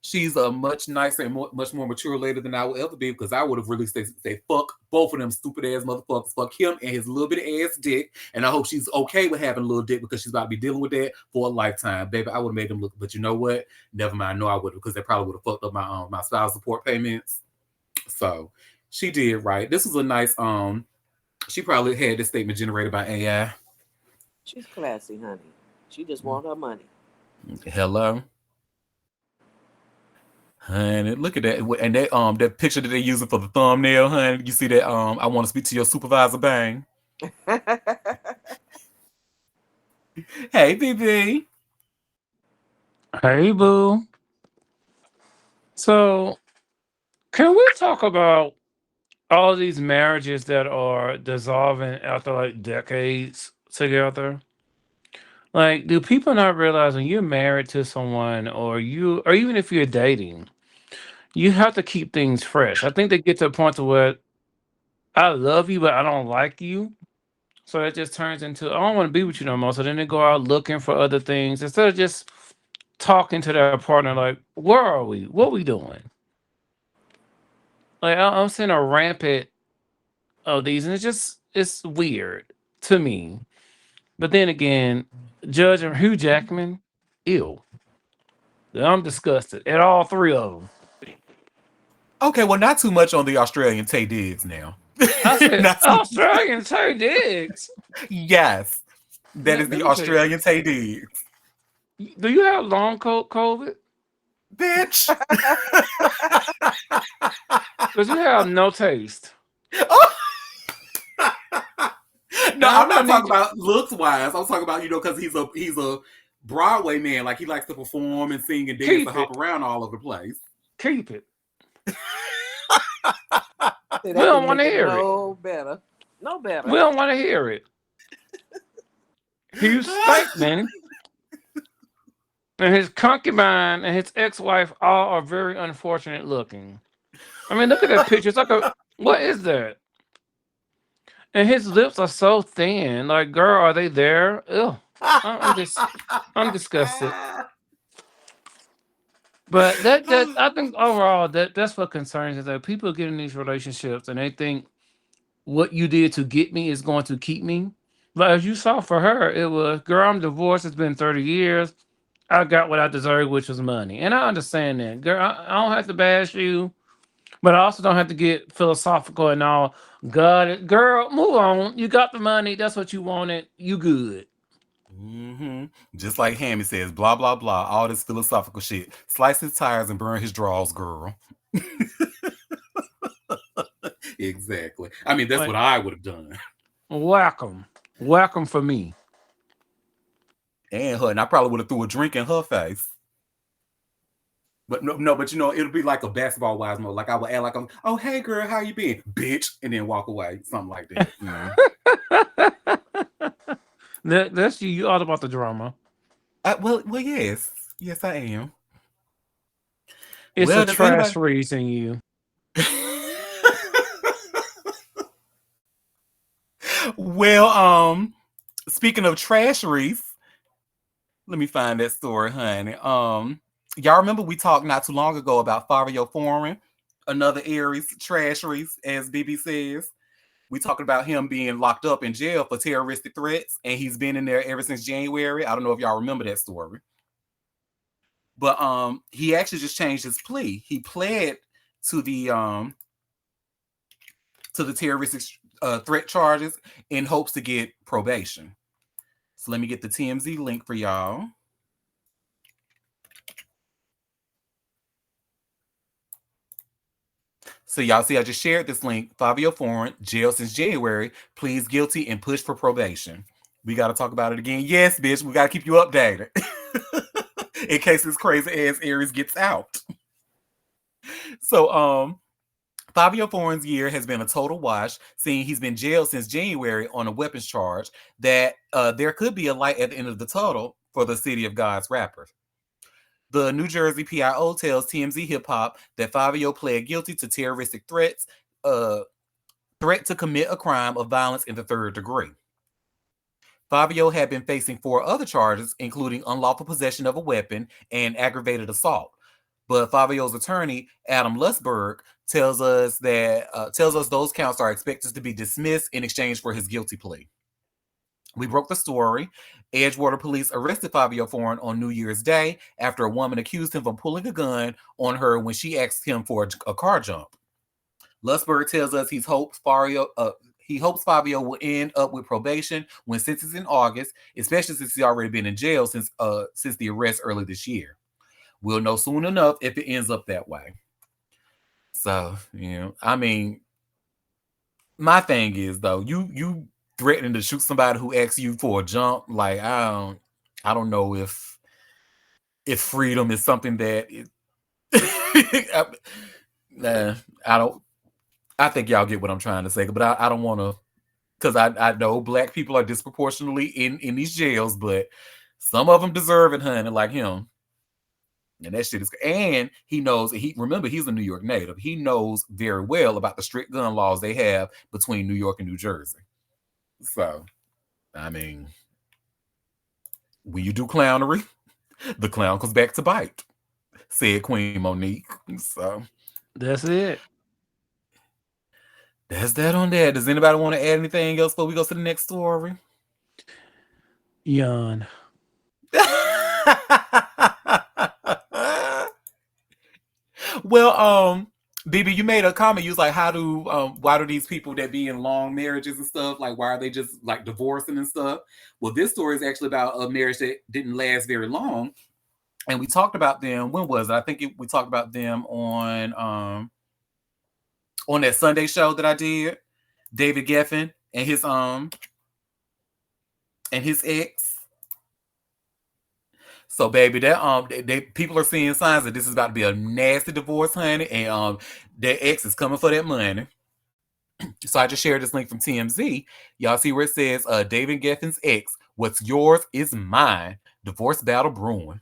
She's a much nicer and much more mature lady than I would ever be because I would have really say fuck both of them stupid ass motherfuckers. Fuck him and his little bit of ass dick. And I hope she's okay with having a little dick because she's about to be dealing with that for a lifetime. Baby, I would have made them look, but you know what? Never mind. No, I would have because they probably would have fucked up my spouse support payments. So she did right. This was a nice she probably had this statement generated by AI. She's classy, honey. She just want her money. Hello. Honey, look at that. And that picture that they're using for the thumbnail, honey. You see that I want to speak to your supervisor bang. Hey BB. Hey, boo. So, can we talk about all these marriages that are dissolving after like decades together? Like, do people not realize when you're married to someone or even if you're dating, you have to keep things fresh. I think they get to a point to where I love you, but I don't like you. So it just turns into I don't want to be with you no more. So then they go out looking for other things instead of just talking to their partner like, where are we? What we doing? Like I'm seeing a rampant of these, and it's weird to me. But then again, judging Hugh Jackman, ew, I'm disgusted at all three of them. Okay, well, not too much on the Australian Tay Diggs now. I said Not too, Australian Tay Diggs. yes, that is Let the me tell you, Australian Tay Diggs. do you have long COVID? Bitch. Because you have no taste, No, and I'm I'm not gonna talking need you about looks wise. I'm talking about because he's a Broadway man. Like he likes to perform and sing and dance and keep hop it, around all over the place. keep it. See, We that don't didn't want make to it hear it. no better. No We better. don't want to hear it. Hugh Stankman and his concubine and his ex-wife all are very unfortunate looking. I mean, look at that picture. It's like a what is that? And his lips are so thin. Like, girl, are they there? Ugh. I'm just I'm disgusted. But that I think overall that's what concerns is that people get in these relationships and they think what you did to get me is going to keep me. But as you saw for her, it was girl, I'm divorced. It's been 30 years. I got what I deserved, which was money. And I understand that. Girl, I don't have to bash you, but I also don't have to get philosophical and all. God, girl, move on. You got the money. That's what you wanted. You good. hmm Just like Hammy says, blah blah blah, all this philosophical shit. Slice his tires and burn his drawers, girl. Exactly. I mean, that's what Like, I would have done. welcome. Welcome for me. And her, and I probably would have threw a drink in her face. But no, but it'll be like a basketball wise mode. Like I would act like I'm, oh hey girl, how you been, bitch, and then walk away, something like that. That's you. You all about the drama. Well, yes, yes, I am. It's a Well, does trash anybody? raising you. Well, speaking of trasheries, let me find that story, honey. Y'all remember we talked not too long ago about Fabio Foreign, another Aries trasheries, as BB says. We talking about him being locked up in jail for terroristic threats, and he's been in there ever since January. I don't know if y'all remember that story, but he actually just changed his plea. He pled to the terroristic threat charges in hopes to get probation. So let me get the TMZ link for y'all. So y'all see, I just shared this link. Fabio Foreign, jail since January, pleads guilty and pushed for probation. We got to talk about it again. Yes, bitch, we got to keep you updated in case this crazy ass Aries gets out. So, Fabio Foreign's year has been a total wash, seeing he's been jailed since January on a weapons charge. That there could be a light at the end of the tunnel for the City of God's rapper. The New Jersey PIO tells TMZ Hip Hop that Fabio pled guilty to terroristic threats, threat to commit a crime of violence in the third degree. Fabio had been facing 4 other charges, including unlawful possession of a weapon and aggravated assault. But Fabio's attorney, Adam Lusberg, tells us those counts are expected to be dismissed in exchange for his guilty plea. We broke the story. Edgewater police arrested Fabio Foreign on New Year's Day after a woman accused him of pulling a gun on her when she asked him for a car jump. Lusberg tells us he hopes Fabio will end up with probation when sentenced in August, especially since he's already been in jail since the arrest early this year. We'll know soon enough if it ends up that way. So, I mean, my thing is though, you threatening to shoot somebody who asks you for a jump, like I don't know if freedom is something that nah, I don't. I think y'all get what I'm trying to say, but I don't want to, because I know black people are disproportionately in these jails, but some of them deserve it, honey, like him. And that shit is, and he knows, remember, he's a New York native. He knows very well about the strict gun laws they have between New York and New Jersey. So, I mean, when you do clownery, the clown comes back to bite, said Queen Monique. So, That's it. that's that on that. Does anybody want to add anything else before we go to the next story? Yawn. Well, BB, you made a comment. You was like, why do these people that be in long marriages and stuff, like, why are they just like divorcing and stuff? Well, this story is actually about a marriage that didn't last very long, and we talked about them. When was it? I think we talked about them on that Sunday show that I did. David Geffen and his ex. So, baby, that people are seeing signs that this is about to be a nasty divorce, honey, and their ex is coming for that money. So I just shared this link from TMZ. Y'all see where it says, David Geffen's ex, what's yours is mine. Divorce battle brewing.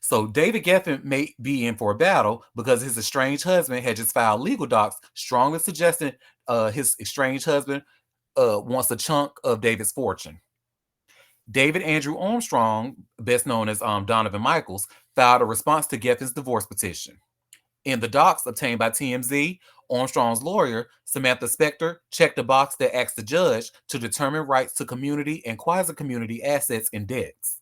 So David Geffen may be in for a battle because his estranged husband had just filed legal docs strongly suggesting his estranged husband wants a chunk of David's fortune. David Andrew Armstrong, best known as Donovan Michaels, filed a response to Geffen's divorce petition. In the docs obtained by TMZ, Armstrong's lawyer, Samantha Spector, checked a box that asks the judge to determine rights to community and quasi-community assets and debts.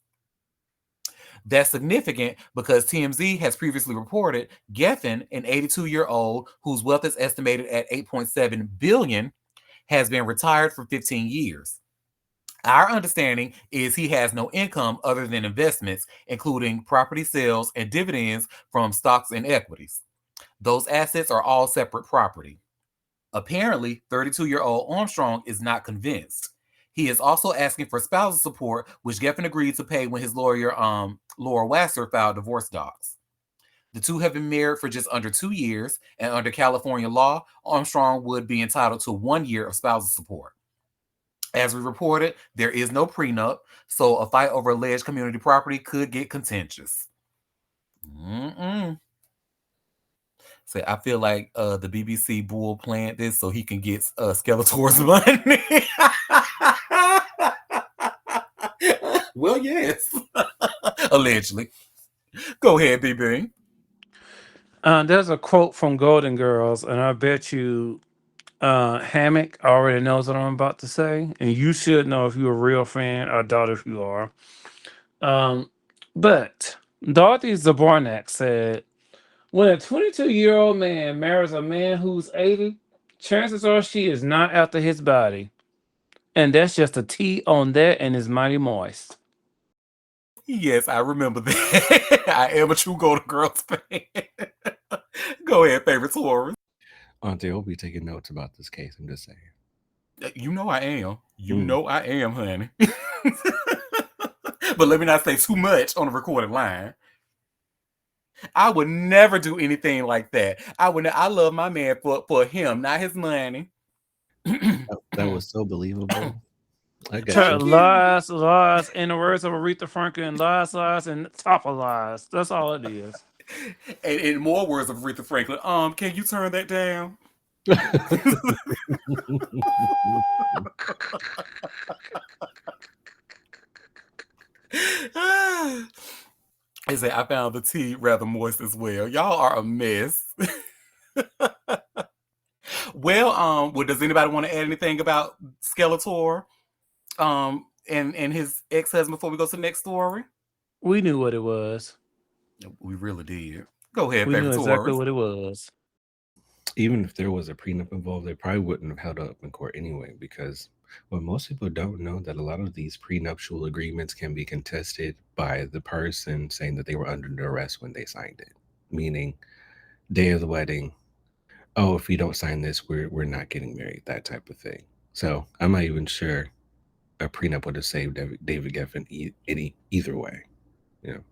That's significant because TMZ has previously reported Geffen, an 82-year-old whose wealth is estimated at $8.7 billion, has been retired for 15 years. Our understanding is he has no income other than investments, including property sales and dividends from stocks and equities. Those assets are all separate property. Apparently, 32-year-old Armstrong is not convinced. He is also asking for spousal support, which Geffen agreed to pay when his lawyer, Laura Wasser, filed divorce docs. The two have been married for just under 2 years, and under California law, Armstrong would be entitled to 1 year of spousal support. As we reported, there is no prenup, so a fight over alleged community property could get contentious. So I feel like the BBC Bull planned this so he can get Skeletor's money. Well, yes. Allegedly. Go ahead, BB. There's a quote from Golden Girls, and I bet you Hammock already knows what I'm about to say, and you should know if you're a real fan. I doubt if you are. But Dorothy Zabornak said, when a 22-year-old man marries a man who's 80, chances are she is not after his body. And that's just a T on that and is mighty moist. Yes, I remember that. I am a true Golden Girls fan. Go ahead, favorite Taurus. Auntie, I'll be taking notes about this case. I'm just saying. You know I am. You know I am, honey. But let me not say too much on the recorded line. I would never do anything like that. I love my man for him, not his money. That was so believable. I got you. Lies, lies, in the words of Aretha Franklin, lies, lies, and top of lies. That's all it is. And in more words of Aretha Franklin, can you turn that down? He said, I found the tea rather moist as well. Y'all are a mess. Well, does anybody want to add anything about Skeletor and his ex-husband before we go to the next story? We knew what it was. We really did. Go ahead, We knew favorite exactly Taurus. what it was. Even if there was a prenup involved, they probably wouldn't have held up in court anyway, because what most people don't know that a lot of these prenuptial agreements can be contested by the person saying that they were under duress when they signed it. Meaning, day of the wedding, oh, if we don't sign this, we're not getting married, that type of thing. So I'm not even sure a prenup would have saved David Geffen either way.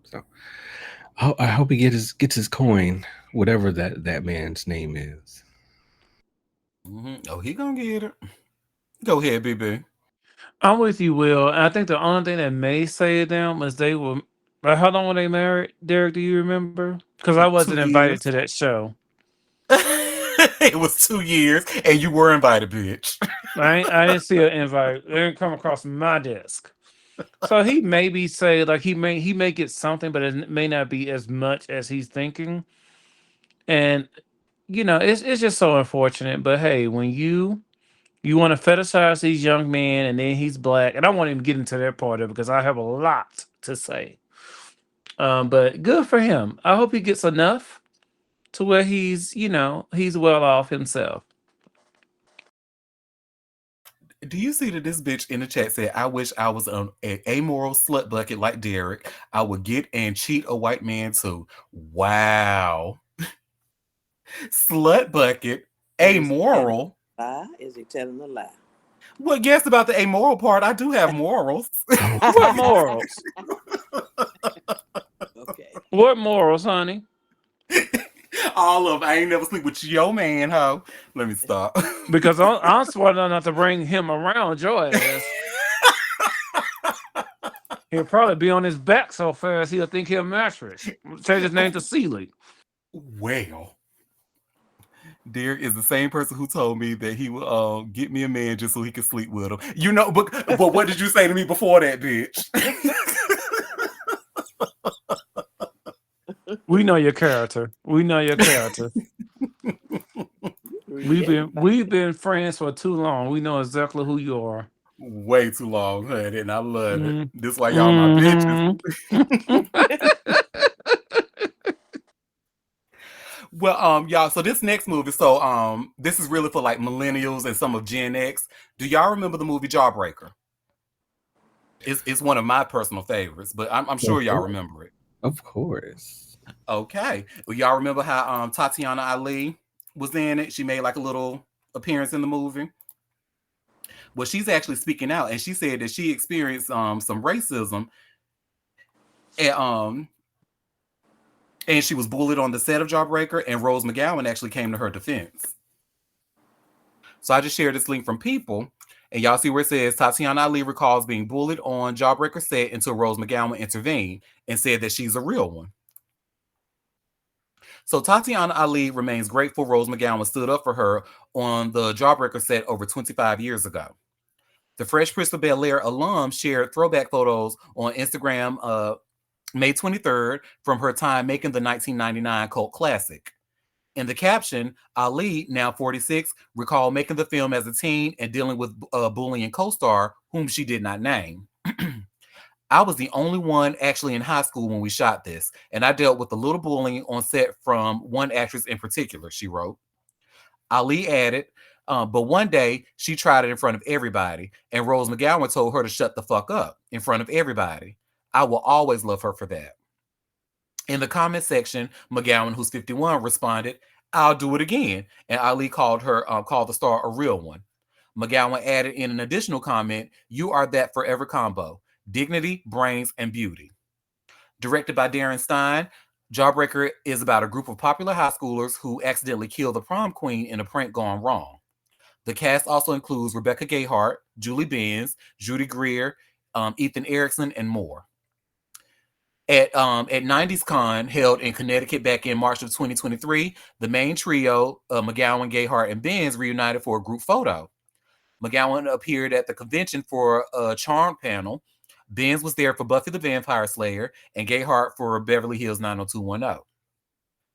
So I hope he gets his coin, whatever that man's name is. Oh, he gonna get it. Go ahead, BB. I'm with you, Will. And I think the only thing that may save them is they were. Like, how long were they married, Derek? Do you remember? Because I wasn't 2 years. invited to that show. It was 2 years, and you were invited, bitch. I didn't see an invite. It didn't come across my desk. So he maybe say like he may get something, but it may not be as much as he's thinking. And it's just so unfortunate. But hey, when you want to fetishize these young men, and then he's black, and I won't even get into that part of it because I have a lot to say. But good for him. I hope he gets enough to where he's well off himself. Do you see that this bitch in the chat said, I wish I was an amoral slut bucket like Derek. I would get and cheat a white man too. Wow. Slut bucket, Is he telling amoral. a lie? Is he telling a lie? Well, guess about the amoral part. I do have morals. Oh, What morals? Okay. What morals, honey? All of them. I ain't never sleep with your man, ho. Let me stop. Because I'm smart enough not to bring him around your ass. He'll probably be on his back so fast he'll think he'll mattress. Change his name to Sealy. Well, Derek is the same person who told me that he would get me a man just so he could sleep with him. But what did you say to me before that, bitch? We know your character. We know your character. We've been friends for too long. We know exactly who you are. Way too long, honey, and I love it. Mm. This why y'all my bitches. Well, y'all, so this next movie, this is really for like millennials and some of Gen X. Do y'all remember the movie Jawbreaker? It's one of my personal favorites, but I'm sure y'all remember it. of course. Okay. Well, y'all remember how Tatiana Ali was in it? She made like a little appearance in the movie. Well, she's actually speaking out, and she said that she experienced some racism, and and she was bullied on the set of Jawbreaker, and Rose McGowan actually came to her defense. So I just shared this link from People, and y'all see where it says Tatiana Ali recalls being bullied on Jawbreaker set until Rose McGowan intervened and said that she's a real one. So Tatiana Ali remains grateful Rose McGowan stood up for her on the Jawbreaker set over 25 years ago. The Fresh Prince of Bel-Air alum shared throwback photos on Instagram May 23rd from her time making the 1999 cult classic. In the caption, Ali, now 46, recalled making the film as a teen and dealing with a bullying co-star whom she did not name. I was the only one actually in high school when we shot this, and I dealt with a little bullying on set from one actress in particular, she wrote. Ali added, but one day she tried it in front of everybody, and Rose McGowan told her to shut the fuck up in front of everybody. I will always love her for that. In the comment section, McGowan, who's 51, responded, I'll do it again. And Ali called the star a real one. McGowan added in an additional comment, you are that forever combo. Dignity, brains, and beauty. Directed by Darren Stein, Jawbreaker is about a group of popular high schoolers who accidentally kill the prom queen in a prank gone wrong. The cast also includes Rebecca Gayheart, Julie Benz, Judy Greer, Ethan Erickson, and more. At 90s Con held in Connecticut back in March of 2023, the main trio, McGowan, Gayheart, and Benz, reunited for a group photo. McGowan appeared at the convention for a Charmed panel. Benz was there for Buffy the Vampire Slayer, and Gayheart for Beverly Hills 90210.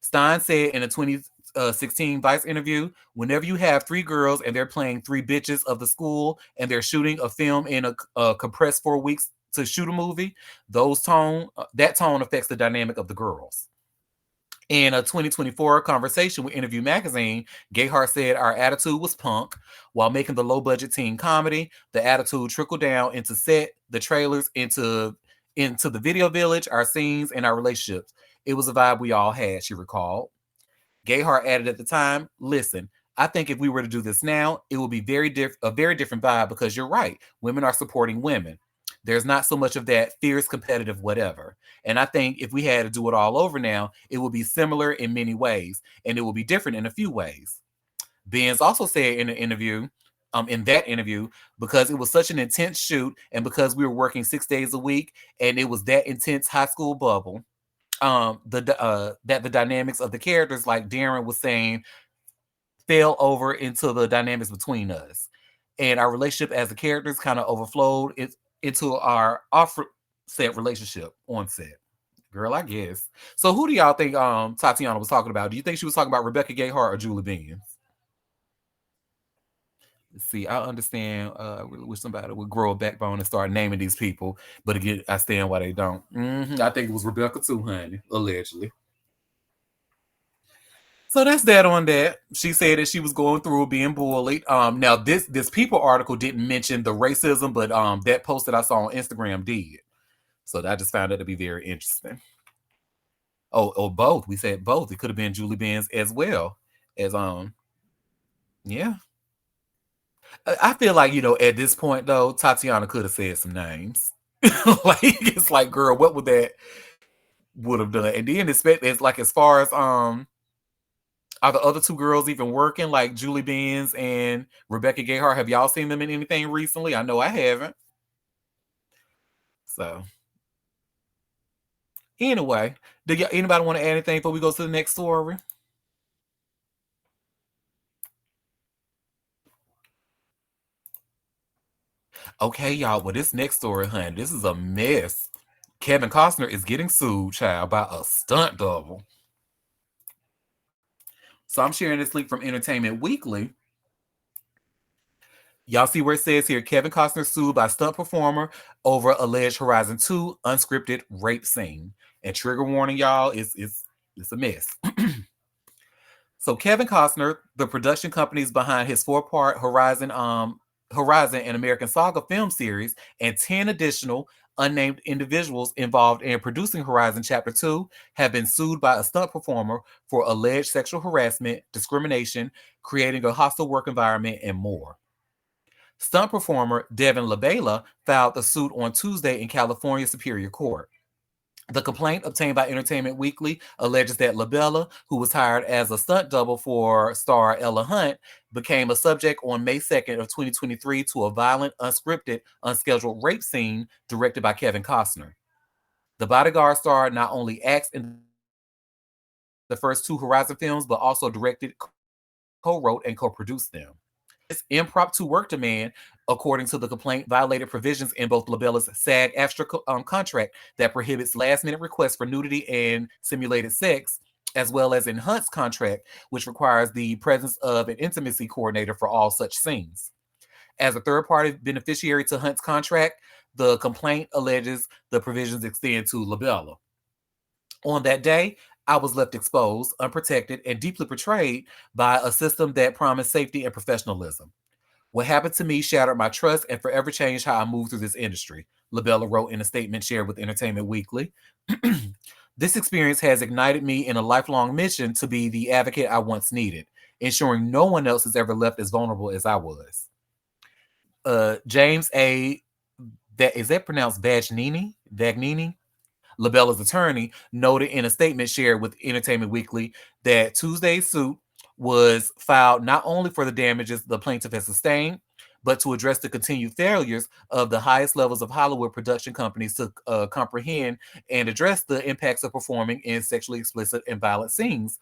Stein said in a 2016 Vice interview, whenever you have three girls and they're playing three bitches of the school and they're shooting a film in a compressed 4 weeks to shoot a movie, that tone affects the dynamic of the girls. In a 2024 conversation with Interview Magazine, Gayheart said our attitude was punk. While making the low-budget teen comedy, the attitude trickled down into set, the trailers, into the video village, our scenes, and our relationships. It was a vibe we all had, she recalled. Gayheart added at the time, listen, I think if we were to do this now, it would be a very different vibe because you're right. Women are supporting women. There's not so much of that fierce competitive whatever. And I think if we had to do it all over now, it would be similar in many ways, and it will be different in a few ways. Benz also said in that interview, because it was such an intense shoot and because we were working 6 days a week and it was that intense high school bubble, that the dynamics of the characters, like Darren was saying, fell over into the dynamics between us, and our relationship as the characters kind of overflowed into our off-set relationship on set. Girl, I guess. So, who do y'all think Tatiana was talking about? Do you think she was talking about Rebecca Gayheart or Julie Benz? See, I understand. I really wish somebody would grow a backbone and start naming these people, but again, I stand why they don't. I think it was Rebecca too, honey, allegedly. So that's that on that. She said that she was going through being bullied. Now this People article didn't mention the racism, but that post that I saw on Instagram did. So I just found it to be very interesting. Oh, both. We said both. It could have been Julie Benz as well as yeah. I feel like, at this point though, Tatiana could have said some names. Like it's like, girl, what would have done? And then it's like, as far as are the other two girls even working, like Julie Benz and Rebecca Gayheart? Have y'all seen them in anything recently? I know I haven't. So anyway, anybody want to add anything before we go to the next story? Okay, y'all. Well, this next story, honey, this is a mess. Kevin Costner is getting sued, child, by a stunt double. So I'm sharing this link from Entertainment Weekly. Y'all see where it says here, Kevin Costner sued by stunt performer over alleged Horizon 2 unscripted rape scene. And trigger warning, y'all, it's a mess. So Kevin Costner, the production companies behind his 4-part Horizon and American Saga film series, and 10 additional unnamed individuals involved in producing Horizon Chapter 2 have been sued by a stunt performer for alleged sexual harassment, discrimination, creating a hostile work environment, and more. Stunt performer Devin LaBella filed the suit on Tuesday in California Superior Court. The complaint obtained by Entertainment Weekly alleges that LaBella, who was hired as a stunt double for star Ella Hunt, became a subject on May 2nd of 2023 to a violent, unscripted, unscheduled rape scene directed by Kevin Costner. The Bodyguard star not only acts in the first 2 Horizon films, but also directed, co-wrote, and co-produced them. This impromptu work demand, according to the complaint, violated provisions in both LaBella's SAG-AFTRA contract that prohibits last-minute requests for nudity and simulated sex, as well as in Hunt's contract, which requires the presence of an intimacy coordinator for all such scenes. As a third-party beneficiary to Hunt's contract, the complaint alleges the provisions extend to LaBella. On that day, I was left exposed, unprotected, and deeply betrayed by a system that promised safety and professionalism. What happened to me shattered my trust and forever changed how I move through this industry, LaBella wrote in a statement shared with Entertainment Weekly. This experience has ignited me in a lifelong mission to be the advocate I once needed, ensuring no one else is ever left as vulnerable as I was. James A. Is that pronounced Vagnini? LaBella's attorney, noted in a statement shared with Entertainment Weekly that Tuesday's suit was filed not only for the damages the plaintiff has sustained, but to address the continued failures of the highest levels of Hollywood production companies to comprehend and address the impacts of performing in sexually explicit and violent scenes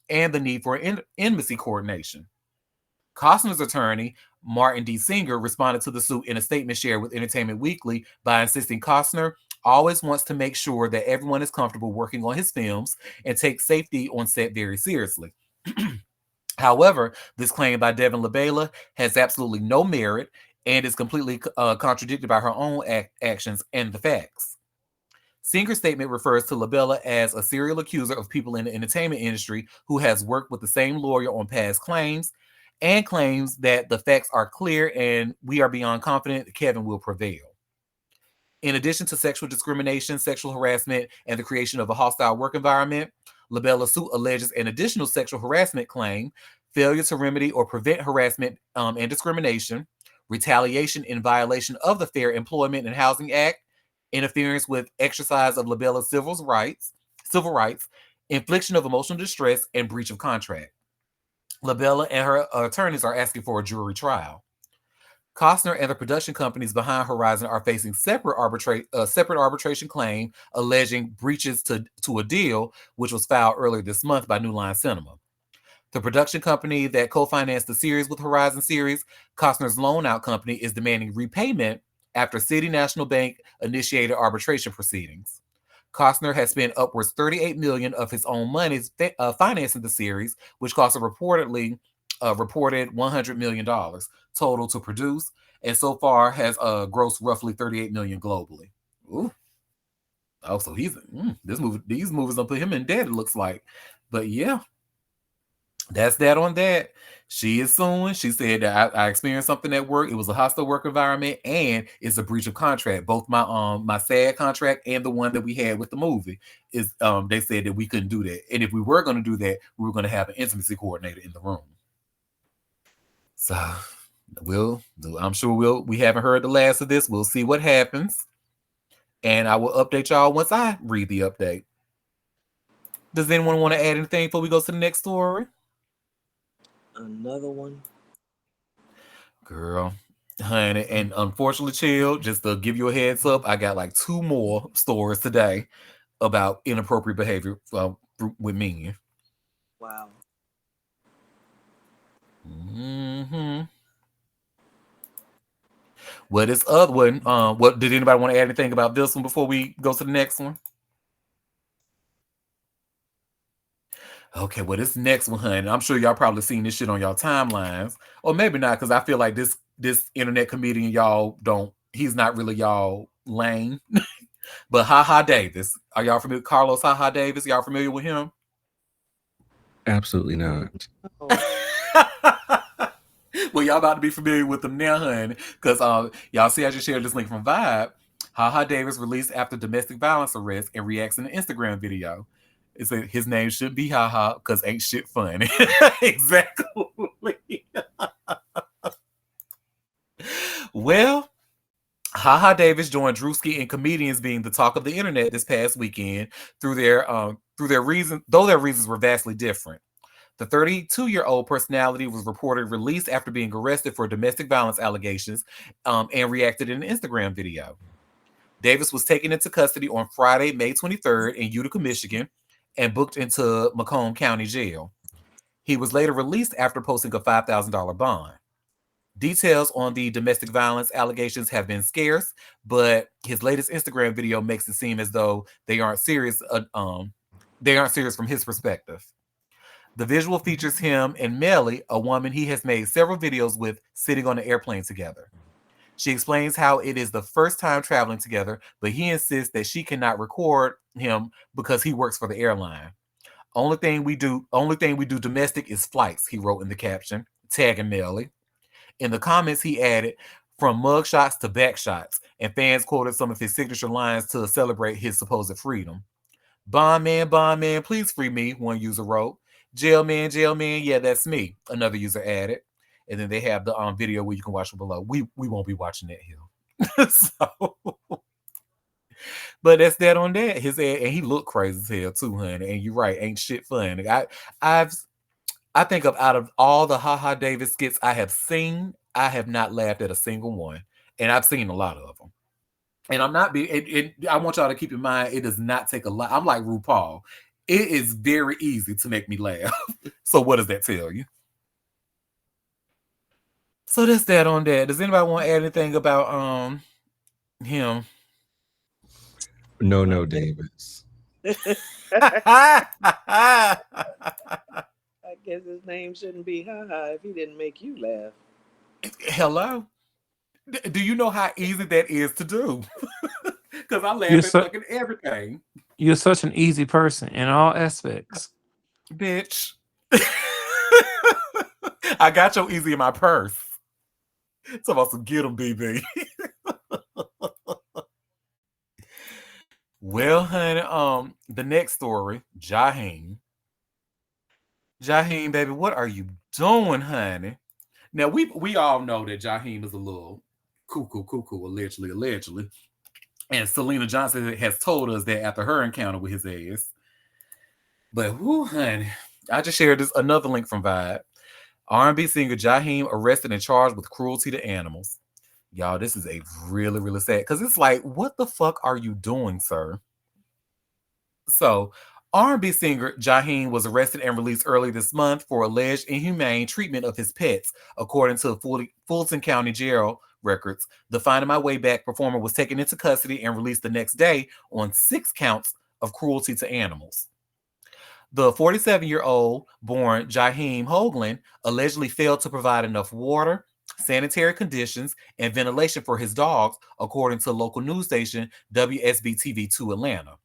and the need for intimacy coordination. Costner's attorney, Martin D. Singer, responded to the suit in a statement shared with Entertainment Weekly by insisting Costner always wants to make sure that everyone is comfortable working on his films and takes safety on set very seriously. However, this claim by Devin LaBella has absolutely no merit and is completely contradicted by her own actions and the facts. Singer's statement refers to LaBella as a serial accuser of people in the entertainment industry who has worked with the same lawyer on past claims and claims that the facts are clear and we are beyond confident that Kevin will prevail. In addition to sexual discrimination, sexual harassment, and the creation of a hostile work environment, LaBella's suit alleges an additional sexual harassment claim, failure to remedy or prevent harassment and discrimination, retaliation in violation of the Fair Employment and Housing Act, interference with exercise of LaBella's civil rights, infliction of emotional distress, and breach of contract. LaBella and her attorneys are asking for a jury trial. Costner and the production companies behind Horizon are facing separate arbitration claim alleging breaches to a deal, which was filed earlier this month by New Line Cinema. The production company that co-financed the series with Horizon series, Costner's loan out company, is demanding repayment after City National Bank initiated arbitration proceedings. Costner has spent upwards $38 million of his own money financing the series, which cost a reported $100 million total to produce, and so far has grossed roughly $38 million globally. Ooh. Oh, so these movies don't put him in debt, it looks like. But yeah, that's that on that. She is suing. She said that I experienced something at work. It was a hostile work environment, and it's a breach of contract. Both my SAG contract and the one that we had with the movie is they said that we couldn't do that, and if we were going to do that, we were going to have an intimacy coordinator in the room. So I'm sure we haven't heard the last of this. We'll see what happens, and I will update y'all once I read the update. Does anyone want to add anything before we go to the next story? Another one. Girl, honey, and unfortunately, chill, just to give you a heads up, I got like 2 more stories today about inappropriate behavior with men. Wow. Mm-hmm. Well, this other one, what did anybody want to add anything about this one before we go to the next one? Okay, well, this next one, honey, I'm sure y'all probably seen this shit on y'all timelines, or maybe not, because I feel like this internet comedian, he's not really y'all lane. But HaHa Davis, are y'all familiar? Carlos HaHa Davis, y'all familiar with him? Absolutely not. Oh, Well, y'all about to be familiar with them now, honey, because y'all see I just shared this link from Vibe. HaHa Davis released after domestic violence arrest and reacts in an Instagram video. It said his name should be HaHa because ain't shit funny. Exactly. Well, HaHa Davis joined Drewski and comedians being the talk of the internet this past weekend through their reasons, though their reasons were vastly different. The 32-year-old personality was reported released after being arrested for domestic violence allegations and reacted in an Instagram video. Davis was taken into custody on Friday, May 23rd in Utica, Michigan, and booked into Macomb County Jail. He was later released after posting a $5,000 bond. Details on the domestic violence allegations have been scarce, but his latest Instagram video makes it seem as though they aren't serious. They aren't serious from his perspective. The visual features him and Melly, a woman he has made several videos with, sitting on an airplane together. She explains how it is the first time traveling together, but he insists that she cannot record him because he works for the airline. Only thing we do domestic is flights, he wrote in the caption, tagging Melly. In the comments, he added, from mugshots to backshots, and fans quoted some of his signature lines to celebrate his supposed freedom. Bond man, please free me, one user wrote. Jail man, yeah, that's me, another user added. And then they have the video where you can watch it below. We won't be watching that here. So, but that's that on that. His ad, and he looked crazy as hell too, honey. And you're right, ain't shit funny. I think out of all the HaHa Davis skits I have seen, I have not laughed at a single one, and I've seen a lot of them. And I'm not being. I want y'all to keep in mind, it does not take a lot. I'm like RuPaul. It is very easy to make me laugh. So what does that tell you? So that's that on that. Does anybody want to add anything about him? No, no, Okay. Davis. I guess his name shouldn't be haha if he didn't make you laugh. Hello. Do you know how easy that is to do? Because I You're laugh at su- fucking everything, you're such an easy person in all aspects. bitch. I got your easy in my purse. Talk about some get 'em, BB. Well, honey, the next story, Jaheim. Jaheim, baby, what are you doing, honey? Now we all know that Jaheim is a little cuckoo, allegedly. And Selena Johnson has told us that after her encounter with his ass. But whoo, honey, I just shared this another link from Vibe. R&B singer Jaheim arrested and charged with cruelty to animals. Y'all, this is a really sad because it's like, what the fuck are you doing, sir? So, R&B singer Jaheim was arrested and released early this month for alleged inhumane treatment of his pets, according to Fulton County Jail records. The Finding My Way Back performer was taken into custody and released the next day on 6 counts of cruelty to animals. The 47-year-old born Jaheim Hoagland allegedly failed to provide enough water, sanitary conditions, and ventilation for his dogs, according to local news station WSB-TV2 Atlanta.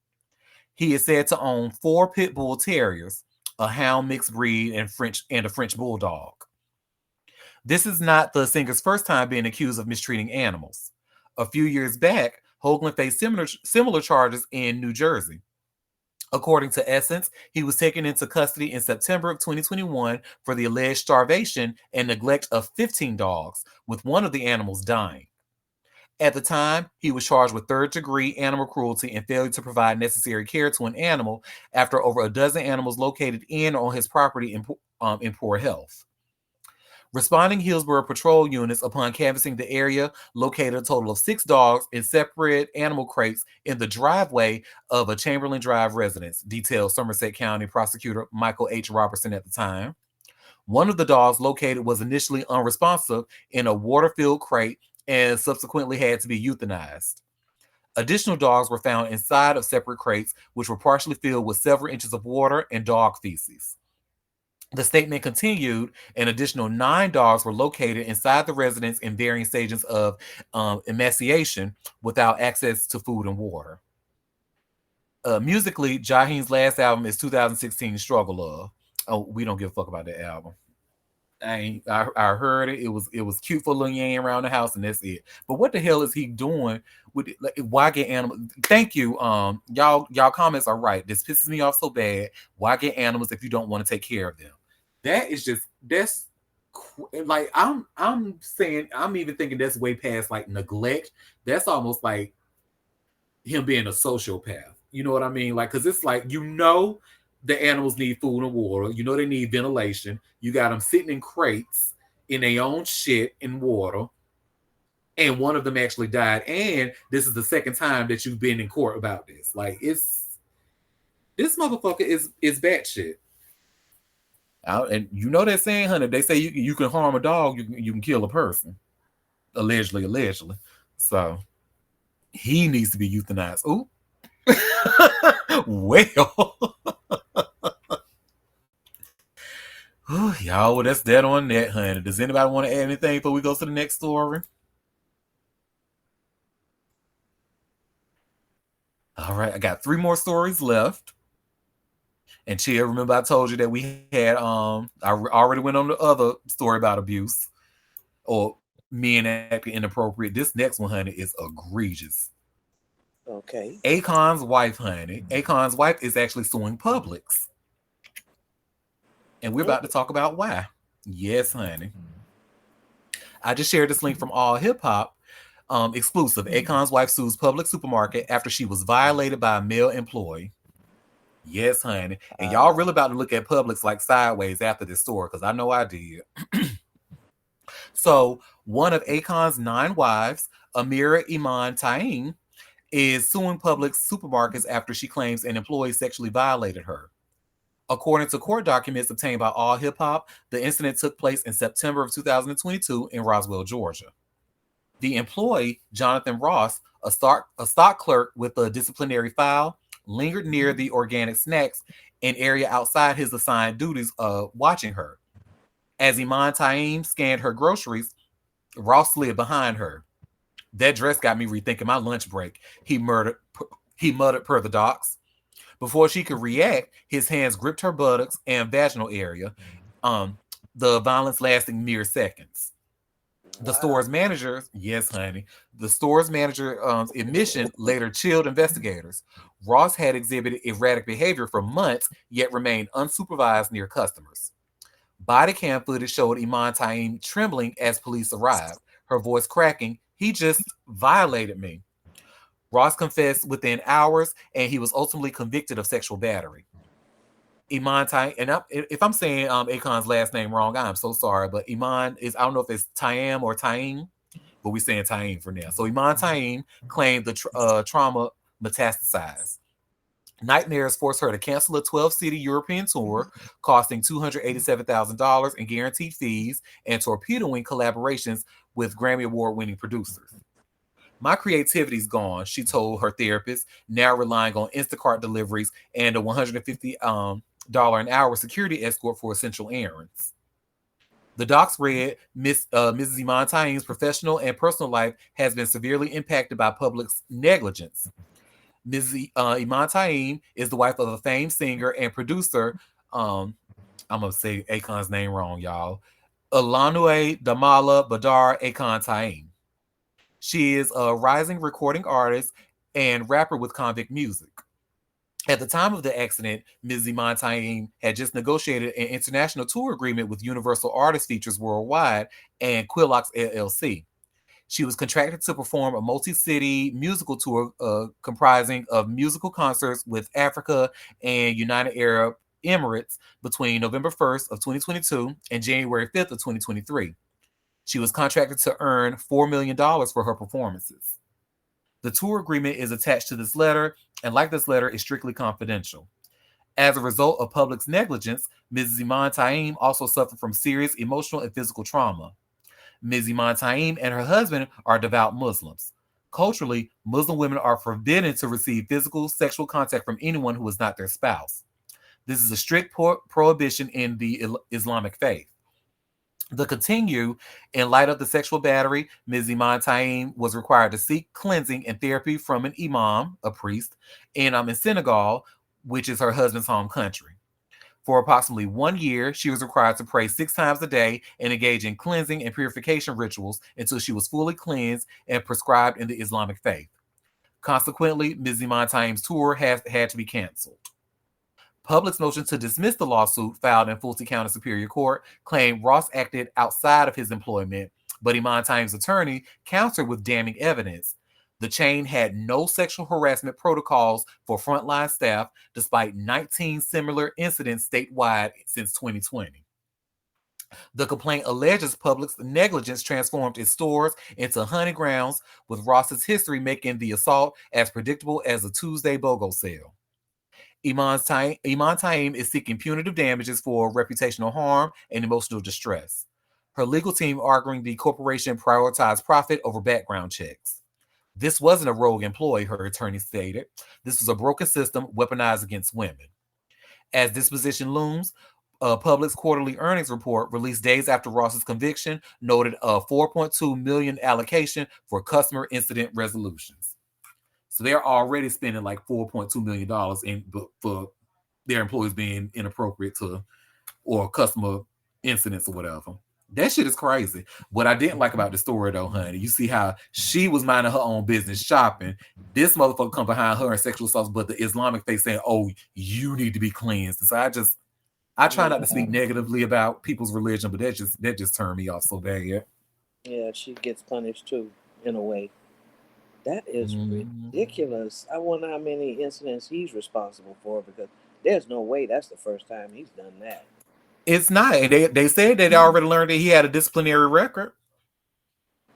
He is said to own 4 pit bull terriers, a hound mixed breed, and a French bulldog. This is not the singer's first time being accused of mistreating animals. A few years back, Hoagland faced similar charges in New Jersey. According to Essence, he was taken into custody in September of 2021 for the alleged starvation and neglect of 15 dogs, with one of the animals dying. At the time, he was charged with third-degree animal cruelty and failure to provide necessary care to an animal after over a dozen animals located in or on his property in poor health. Responding Hillsborough patrol units upon canvassing the area located a total of 6 dogs in separate animal crates in the driveway of a Chamberlain Drive residence, detailed Somerset County prosecutor Michael H. Robertson at the time. One of the dogs located was initially unresponsive in a water-filled crate and subsequently had to be euthanized. Additional dogs were found inside of separate crates, which were partially filled with several inches of water and dog feces. The statement continued, an additional 9 dogs were located inside the residence in varying stages of emaciation without access to food and water. Musically, Jaheim's last album is 2016 Struggle Love. Oh, we don't give a fuck about that album. I heard it. It was cute for Lil Yang around the house, and that's it. But what the hell is he doing with it? Like, why get animals? Thank you. Y'all comments are right. This pisses me off so bad. Why get animals if you don't want to take care of them? That is just like I'm saying I'm even thinking that's way past like neglect. That's almost like him being a sociopath. You know what I mean? Like, because it's like, the animals need food and water. You know they need ventilation. You got them sitting in crates in their own shit and water. And one of them actually died. And this is the second time that you've been in court about this. Like, this motherfucker is batshit. And you know that saying, honey, they say you can harm a dog, you can kill a person. Allegedly. So he needs to be euthanized. Ooh. Well. Y'all, well, that's that on that, honey. Does anybody want to add anything before we go to the next story? All right, I got 3 more stories left. And Chia, remember I told you that we had I already went on the other story about abuse or men acting inappropriate. This next one, honey, is egregious. Okay. Akon's wife, honey. Akon's wife is actually suing Publix. And we're Mm. about to talk about why. Yes, honey. I just shared this link from All Hip Hop. Exclusive. Akon's wife sues Publix supermarket after she was violated by a male employee. Yes, honey. And y'all really about to look at Publix like sideways after this story, because I know I did. So One of Akon's 9 wives, Amira Iman Taim, is suing Publix supermarkets after she claims an employee sexually violated her. According to court documents obtained by All Hip Hop, the incident took place in September of 2022 in Roswell, Georgia. The employee, Jonathan Ross, a stock clerk with a disciplinary file, lingered near the organic snacks, an area outside his assigned duties, watching her. As Iman Taim scanned her groceries, Ross slid behind her. That dress got me rethinking my lunch break. He muttered per the docs. Before she could react, his hands gripped her buttocks and vaginal area. Um, the violence lasting mere seconds. The Wow. store's manager, yes, honey, the store's manager admission later chilled investigators. Ross had exhibited erratic behavior for months, yet remained unsupervised near customers. Body cam footage showed Iman Taim trembling as police arrived, her voice cracking. He just violated me. Ross confessed within hours, and he was ultimately convicted of sexual battery. Iman Taim, and if I'm saying Akon's last name wrong, I'm so sorry, but Iman is, I don't know if it's Taim or Taim, but we're saying Taim for now. So Iman Taim claimed the trauma metastasized. Nightmares forced her to cancel a 12-city European tour, costing $287,000 in guaranteed fees and torpedoing collaborations with Grammy Award winning producers. My creativity's gone, she told her therapist, now relying on Instacart deliveries and a $150 an hour security escort for essential errands. The docs read Mrs. Iman Taim's professional and personal life has been severely impacted by public's negligence. Mrs. Iman Taim is the wife of a famed singer and producer. Um, I'm gonna say Akon's name wrong, y'all. Alanue Damala Badar Akon Taim. She is a rising recording artist and rapper with Convict Music. At the time of the accident, Ms. Iman Taim had just negotiated an international tour agreement with Universal Artist Features Worldwide and Quilox LLC. She was contracted to perform a multi-city musical tour comprising of musical concerts with Africa and United Arab Emirates between November 1st of 2022 and January 5th of 2023. She was contracted to earn $4 million dollars for her performances. The tour agreement is attached to this letter, and like this letter, is strictly confidential. As a result of public's negligence, Mrs. Iman Taim also suffered from serious emotional and physical trauma. Ms. Iman Taim and her husband are devout Muslims. Culturally, Muslim women are forbidden to receive physical, sexual contact from anyone who is not their spouse. This is a strict prohibition in the Islamic faith. To continue, in light of the sexual battery, Ms. Iman Taim was required to seek cleansing and therapy from an imam, a priest, in Senegal, which is her husband's home country. For approximately 1 year, she was required to pray 6 times a day and engage in cleansing and purification rituals until she was fully cleansed and prescribed in the Islamic faith. Consequently, Ms. Iman Taim's tour has had to be canceled. Public's motion to dismiss the lawsuit filed in Fulton County Superior Court claimed Ross acted outside of his employment, but Iman Taim's attorney countered with damning evidence. The chain had no sexual harassment protocols for frontline staff, despite 19 similar incidents statewide since 2020. The complaint alleges Publix negligence transformed its stores into hunting grounds, with Ross's history making the assault as predictable as a Tuesday BOGO sale. Iman Taim is seeking punitive damages for reputational harm and emotional distress. Her legal team arguing the corporation prioritized profit over background checks. This wasn't a rogue employee, her attorney stated. This was a broken system weaponized against women. As this position looms, Public's quarterly earnings report, released days after Ross's conviction, noted a 4.2 million allocation for customer incident resolutions. So they're already spending like $4.2 million for their employees being inappropriate to or customer incidents or whatever. That shit is crazy. What I didn't like about the story though, honey, you see how she was minding her own business shopping. This motherfucker come behind her and sexual assault, but the Islamic faith saying, "Oh, you need to be cleansed." And so I try not to Yeah, speak negatively about people's religion, but that just turned me off so bad. yeah, she gets punished too, in a way. That is Mhm. ridiculous. I wonder how many incidents he's responsible for because there's no way that's the first time he's done that. It's not. And they said that they already learned that he had a disciplinary record.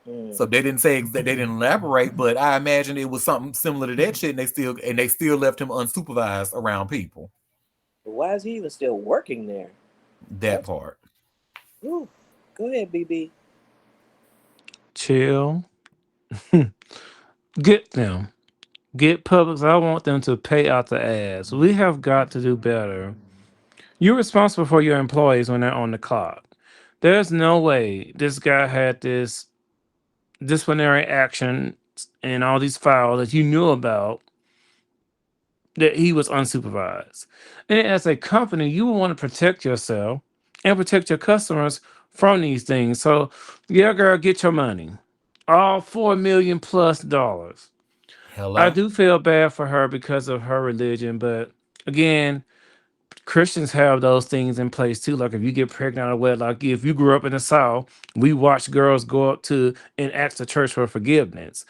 Mm. So they didn't say that they didn't elaborate, but I imagine it was something similar to that shit, and they still left him unsupervised around people. But why is he even still working there? That That's part. ooh. Go ahead, BB. Chill. Get them. Get Publix. I want them to pay out the ass. We have got to do better. You're responsible for your employees when they're on the clock. There's no way this guy had this disciplinary action and all these files that you knew about that he was unsupervised. And as a company, you will want to protect yourself and protect your customers from these things. So, yeah, girl, get your money. All 4 million plus dollars. I Hello. do feel bad for her because of her religion, but again, Christians have those things in place too. Like if you get pregnant out of wedlock, if you grew up in the South, we watch girls go up to and ask the church for forgiveness.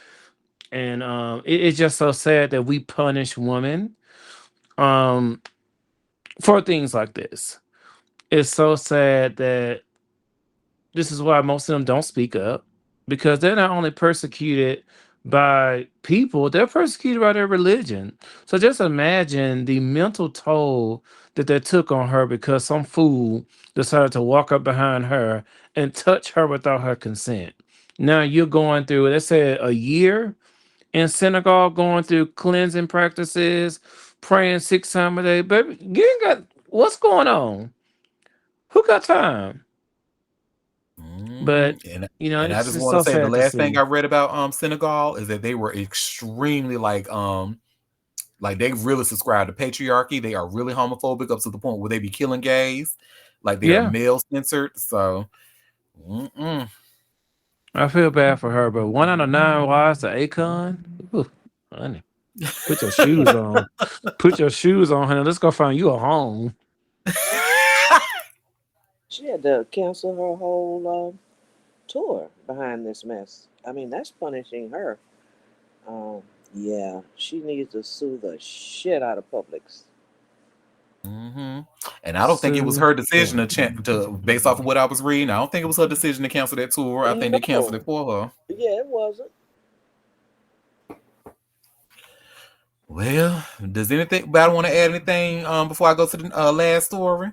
And it's just so sad that we punish women um, for things like this. It's so sad that this is why most of them don't speak up because they're not only persecuted by people, they're persecuted by their religion. So just imagine the mental toll that they took on her because some fool decided to walk up behind her and touch her without her consent. Now you're going through, let's say, a year in synagogue, going through cleansing practices, praying 6 times a day. Baby, you ain't got what's going on? Who got time? But And and I it's just just want to so say the sad to last thing see. I read about Senegal is that they were extremely like they really subscribe to patriarchy. They are really homophobic up to the point where they be killing gays. Like they are Yeah, male censored. So mm-mm. I feel bad for her, but 1 out of 9 wives to Akon. Ooh, honey, put your shoes on. Put your shoes on, honey. Let's go find you a home. She had to cancel her whole tour behind this mess. I mean, that's punishing her. Um, yeah, she needs to sue the shit out of Publix. hmm And I don't think it was Sue her decision her. to based off of what I was reading. I don't think it was her decision to cancel that tour. I think they canceled No, it for her. yeah, it wasn't. Well, does anybody want to add anything before I go to the last story?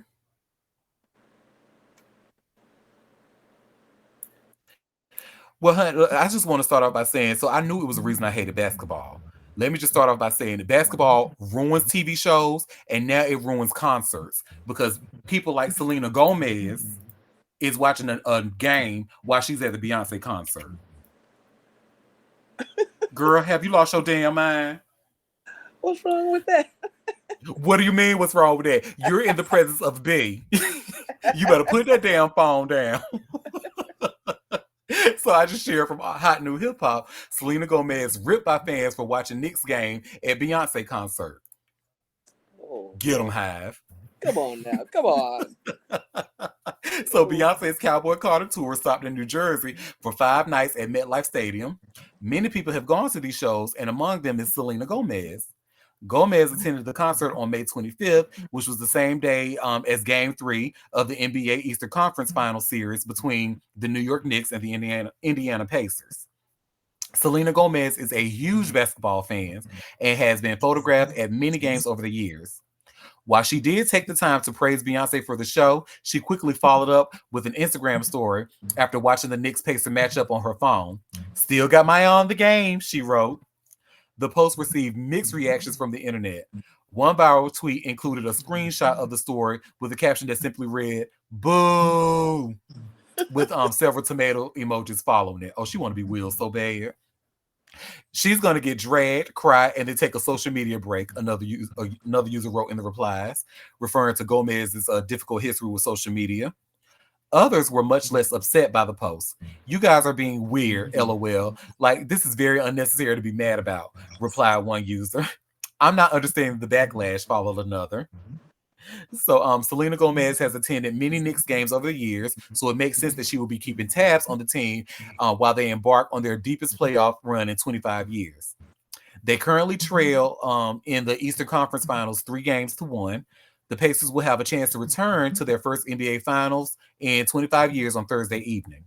Well, hun, I just want to start off by saying, so I knew it was the reason I hated basketball. Let me just start off by saying that basketball ruins TV shows and now it ruins concerts because people like Selena Gomez is watching a game while she's at the Beyonce concert. Girl, have you lost your damn mind? What's wrong with that? What do you mean? What's wrong with that? You're in the presence of B. You better put that damn phone down. So I just shared from Hot New Hip Hop. Selena Gomez ripped by fans for watching Knicks game at Beyonce concert. Oh Get them, man, Hive. come on now, come on. So Ooh. Beyonce's Cowboy Carter tour stopped in New Jersey for 5 nights at MetLife Stadium. Many people have gone to these shows, and among them is Selena Gomez. Gomez attended the concert on May 25th, which was the same day as Game 3 of the NBA Eastern Conference Final Series between the New York Knicks and the Indiana Pacers. Selena Gomez is a huge basketball fan and has been photographed at many games over the years. While she did take the time to praise Beyonce for the show, she quickly followed up with an Instagram story after watching the Knicks Pacer matchup on her phone. Still got my eye on the game, she wrote. The post received mixed reactions from the internet. One viral tweet included a screenshot of the story with a caption that simply read, "Boo," with several tomato emojis following it. Oh, she want to be Will so bad. She's gonna get dragged, cry, and then take a social media break. Another user wrote in the replies, referring to Gomez's difficult history with social media. Others were much less upset by the post. You guys are being weird, lol. Like, this is very unnecessary to be mad about, replied one user. I'm not understanding the backlash, followed another. So, Selena Gomez has attended many Knicks games over the years, so it makes sense that she will be keeping tabs on the team while they embark on their deepest playoff run in 25 years. They currently trail in the Eastern Conference Finals 3 games to 1. The Pacers will have a chance to return to their first NBA Finals in 25 years on Thursday evening.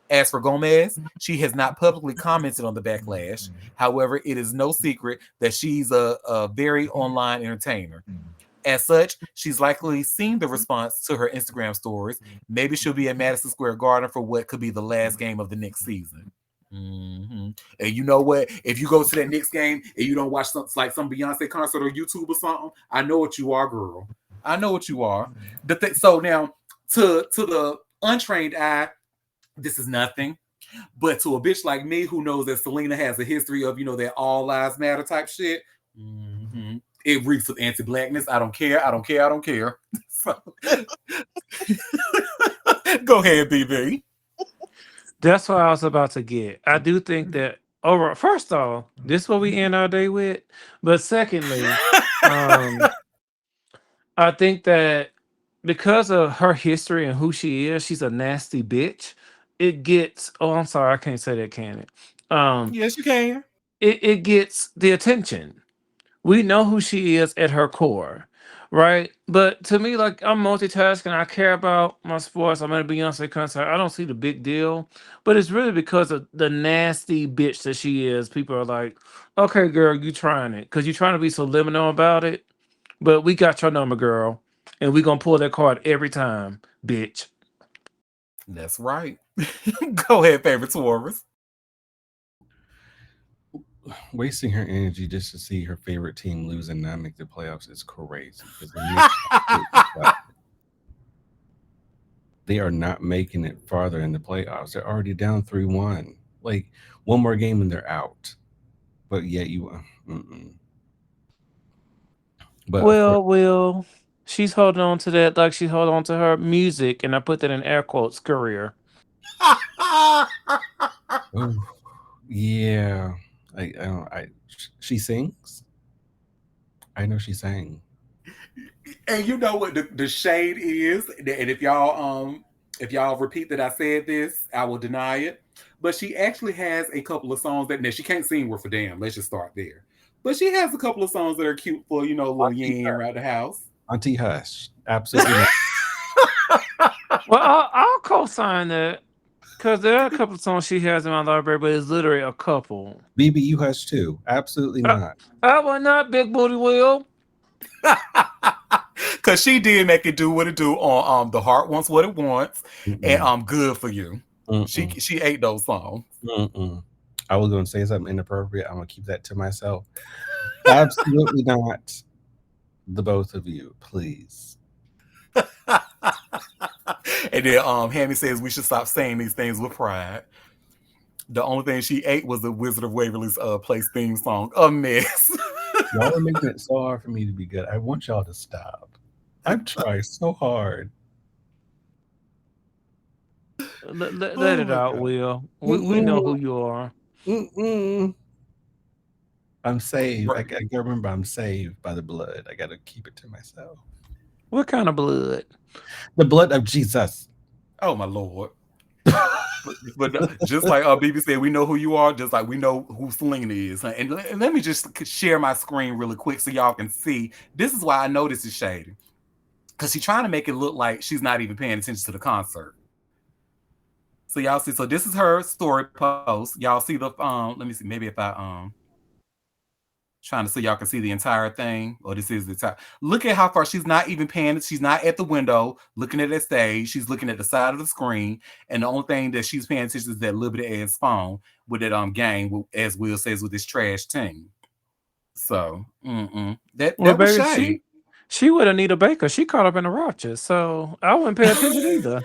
As for Gomez, she has not publicly commented on the backlash. However, it is no secret that she's a very online entertainer. As such, she's likely seen the response to her Instagram stories. Maybe she'll be at Madison Square Garden for what could be the last game of the Knicks season. hmm And you know what? If you go to that Knicks game and you don't watch something like some Beyonce concert or YouTube or something, I know what you are, girl. I know what you are. So now, to the untrained eye, this is nothing. But to a bitch like me who knows that Selena has a history of, that all lives matter type shit, it reeks of anti-blackness. I don't care. I don't care. I don't care. So, go ahead, BB. That's what I was about to get. I do think that over first off, this is what we end our day with. But secondly, um, I think that because of her history and who she is, she's a nasty bitch. It gets I'm sorry, I can't say that, can it? Um, Yes, you can. it gets the attention. We know who she is at her core, right? But to me, like I'm multitasking, I care about my sports. I'm at a Beyonce concert. I don't see the big deal, but it's really because of the nasty bitch that she is. People are like, "Okay, girl, you trying it because you're trying to be subliminal about it." But we got your number, girl, and we gonna pull that card every time, bitch. That's right. Go ahead, favorite Taurus. Wasting her energy just to see her favorite team lose and not make the playoffs is crazy. Because the Knicks they are not making it farther in the playoffs. They're already down 3-1. Like one more game and they're out. But yet But of course, Well, she's holding on to that like she's holding on to her music, and I put that in air quotes career. oh yeah, I don't. She sings. I know she sang. And you know what the shade is, and if y'all repeat that I said this, I will deny it. But she actually has a couple of songs that now she can't sing worth a damn. Let's just start there. But she has a couple of songs that are cute for a little Auntie yin Hush. around the house. Auntie Hush. Absolutely not. Well, I'll co-sign that because there are a couple of songs she has in my library, but it's literally a couple. BB, you hush too. Absolutely Uh, not. I will not, Big Booty Will. Cause she did make it do what it do on The Heart Wants What It Wants and Mm-mm. Good for You. She Mm-mm. she ate those songs. Mm-mm. I was going to say something inappropriate. I'm going to keep that to myself. Absolutely not. The both of you, please. And then Hammy says we should stop saying these things with pride. The only thing she ate was the Wizard of Waverly's Place theme song. A mess. Y'all are making it so hard for me to be good. I want y'all to stop. I've tried so hard. Let Oh it my out, god. Will. We know Mm-mm. who you are. Mm-mm. I'm saved. Right. I gotta remember I'm saved by the blood. I gotta keep it to myself. What kind of blood? The blood of Jesus. Oh my lord. But just like BB said, we know who you are, just like we know who Selena is. And let me just share my screen really quick so y'all can see. This is why I know this is shady. Because she's trying to make it look like she's not even paying attention to the concert. So y'all see, so this is her story post. Y'all see the let me see, maybe if I trying to so y'all can see the entire thing. Or this is the entire. Look at how far she's not even paying. She's not at the window looking at the stage. She's looking at the side of the screen, and the only thing that she's paying attention is that little bit ass phone with that game, as Will says, with this trash team. So Well, that was baby, shade. she would have need a baker. She caught up in the Roches, so I wouldn't pay attention either.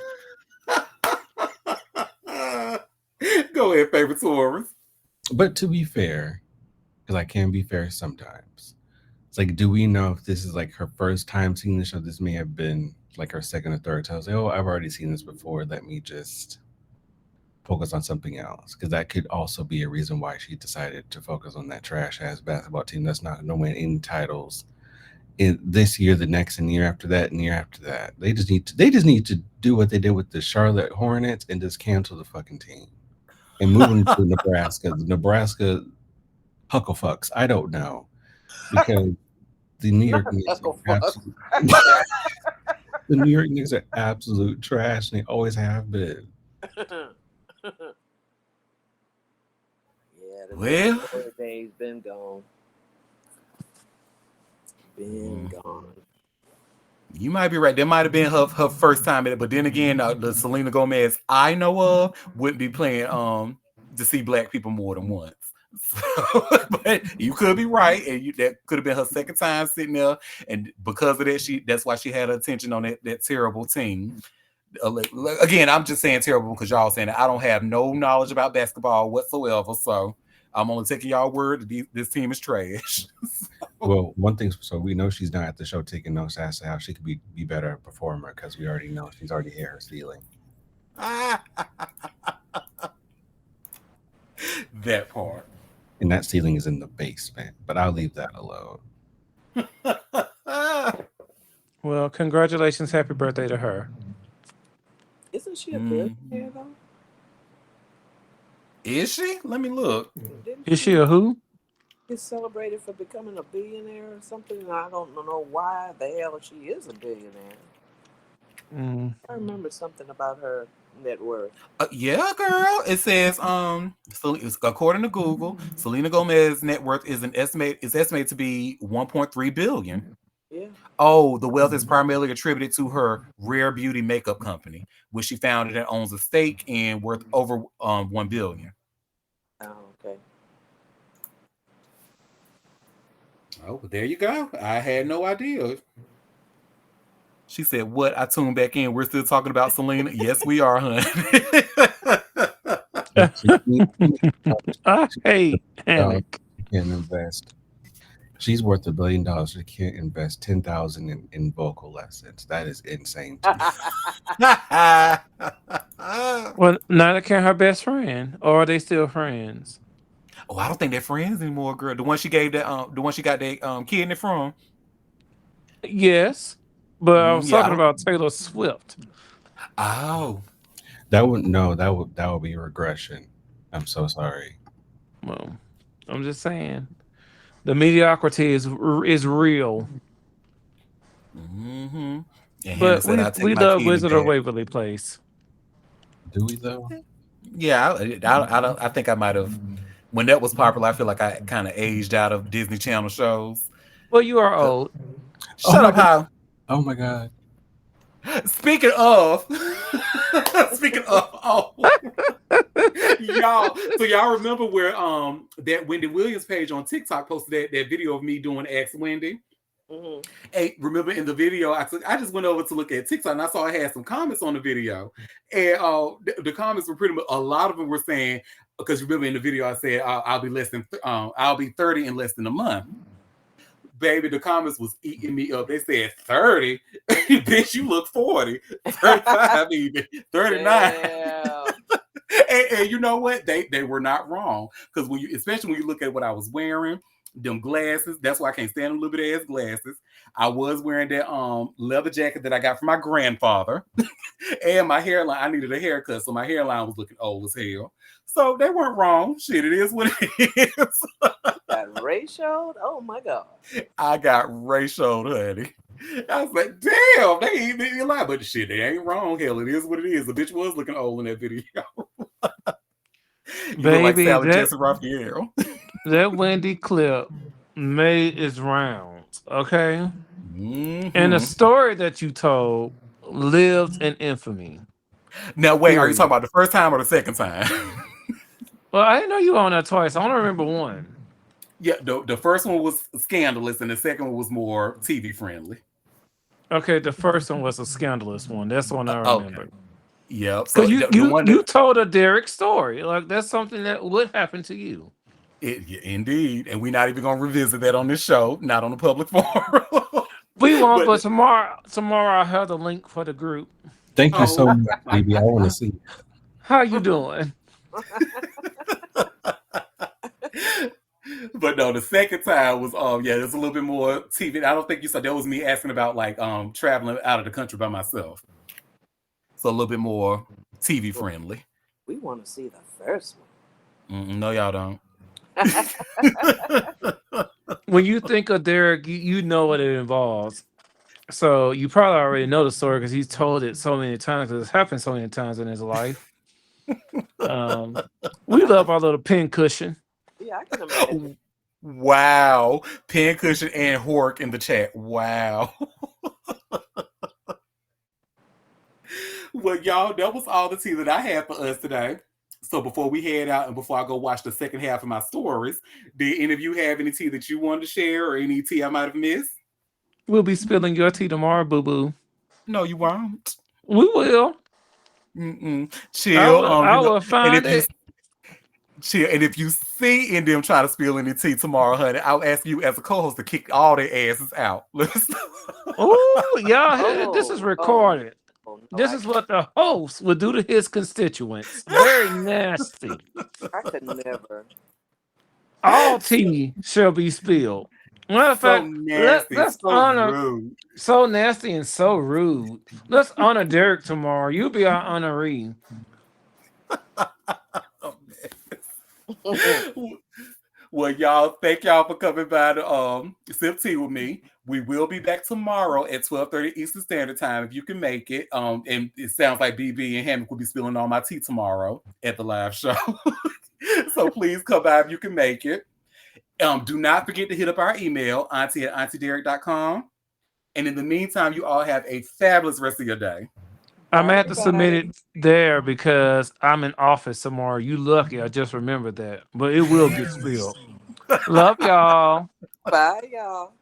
Go ahead, favorite Taurus. But to be fair, because I can be fair sometimes, it's like, do we know if this is like her first time seeing the show? This may have been like her second or third time. Say, oh, I've already seen this before. Let me just focus on something else. Because that could also be a reason why she decided to focus on that trash ass basketball team that's not going to win any titles in this year, the next, and the year after that, and the year after that. They just need to do what they did with the Charlotte Hornets and just cancel the fucking team and move them to Nebraska. The Nebraska Hucklefucks. I don't know, because the New York Knicks are absolute. The New York Knicks are absolute trash, and they always have been. The nappy Well, boy days been gone. Been mm, gone. you might be right. That might have been her first time at it, but then again, the Selena Gomez I know of wouldn't be playing to see black people more than once. So, but you could be right, and that could have been her second time sitting there, and because of that, that's why she had her attention on that terrible team. Again, I'm just saying terrible because y'all saying that I don't have no knowledge about basketball whatsoever, so I'm only taking y'all word that this team is trash. Well, one thing, so we know she's not at the show taking notes as to how she could be better performer because we already know she's already hit her ceiling. That part. And that ceiling is in the basement, but I'll leave that alone. Well, congratulations, happy birthday to her. Isn't she a Mhm. billionaire though? Is she? Let me look. Didn't Is she she a who? get celebrated for becoming a billionaire or something? And I don't know why the hell she is a billionaire. Mm. I remember something about her net worth. Yeah, girl. It says so according to Google, Selena Gomez's net worth is estimated to be 1.3 billion. Yeah. Oh, the wealth is primarily attributed to her rare beauty makeup company, which she founded and owns a stake in worth over 1 billion. Oh, okay. Oh, well, there you go. I had no idea. She said, "What?" I tuned back in. We're still talking about Selena. Yes, we are, honey. But I she, hate panic. she can't invest. She's worth $1 billion. She can't invest 10,000 in vocal lessons. That is insane to me. Well, neither can her best friend. Or are they still friends? Oh, I don't think they're friends anymore, girl. The one she got that kidney from. Yes. But I was Yeah, I talking don't. about Taylor Swift. Oh, That would be a regression. I'm so sorry. Well, I'm just saying. The mediocrity is real. mm-hmm. And Hannah But said, we "I take we my love kidney Wizard of back." Waverly Place. Do we though? Yeah, I don't. I think I might have when that was popular. I feel like I kind of aged out of Disney Channel shows. Well, you are 'Cause- old. Oh Shut my up, god. how? Oh my god. Speaking of, speaking of, oh, y'all. So y'all remember where that Wendy Williams page on TikTok posted that video of me doing Ask Wendy? Hmm. Hey, remember in the video, I just went over to look at TikTok and I saw I had some comments on the video, and the comments were pretty much a lot of them were saying because remember in the video I said I'll be less than I'll be 30 in less than a month. Baby, the comments was eating me up. They said 30, bitch, you look 40, 35, even 39. Damn. And you know what? They were not wrong because when you, especially when you look at what I was wearing, them glasses. That's why I can't stand them little bit ass glasses. I was wearing that leather jacket that I got from my grandfather, and my hairline. I needed a haircut, so my hairline was looking old as hell. So they weren't wrong. Shit, it is what it is. Got ratioed? Oh my god. I got ratioed, honey. I was like, damn, they ain't even lie, but shit, they ain't wrong. Hell, it is what it is. The bitch was looking old in that video. You look like Baby, Sally that Jesse Raphael. that Wendy clip made its rounds, okay? And the Mm-hmm. story that you told lives in infamy. Now, wait, are you talking Period. about the first time or the second time? Well, I didn't know you were on that twice. I only remember one. Yeah, the first one was scandalous, and the second one was more TV friendly. Okay, the first one was a scandalous one. That's the one I Okay. remember. Yep. Because So you the you one that you told a Derek story. Like that's something that would happen to you. yeah, indeed, and we're not even gonna revisit that on this show, not on the public forum. We won't, But but tomorrow I'll have the link for the group. Thank you so oh, much, BB. I want to see. How you doing? but no, the second time was yeah, there's a little bit more TV. I don't think you saw that was me asking about like traveling out of the country by myself, so a little bit more TV Well, friendly. we want to see the first No, y'all don't. When you think of Derek, you know what it involves. So you probably already know the story because he's told it so many times. Because it's happened so many times in his life. Um, we one. love our little pin cushion. yeah, I can imagine. Wow. Pincushion and Hork in the chat. Wow. Well, y'all, that was all the tea that I had for us today. So before we head out and before I go watch the second half of my stories, did any of you have any tea that you wanted to share or any tea I might have missed? We'll be spilling your tea tomorrow, boo boo. No, you won't. We will. Mm-mm. I Chill. will. I will And find if you it. chill, and if you see in them try to spill any tea tomorrow, honey, I'll ask you as a co-host to kick all their asses out. Oh, y'all! This is Oh, oh, recorded. oh no, This is what the host would do to his constituents. Very nasty. I could never. All tea shall be spilled. Matter of So fact, nasty, let's so honor rude. so nasty and so rude. Let's honor Derek tomorrow. You be our honoree. Oh, man. Well, y'all, thank y'all for coming by to sip tea with me. We will be back tomorrow at 12:30 Eastern Standard Time if you can make it. And it sounds like BB and Hammock will be spilling all my tea tomorrow at the live show. So please come by if you can make it. Do not forget to hit up our email, auntie@auntiederek.com. And in the meantime, you all have a fabulous rest of your day. I'm gonna Bye, have to submit everybody. it there because I'm in office tomorrow. You lucky. I just remembered that, but it will get spilled. Love y'all. Bye, y'all.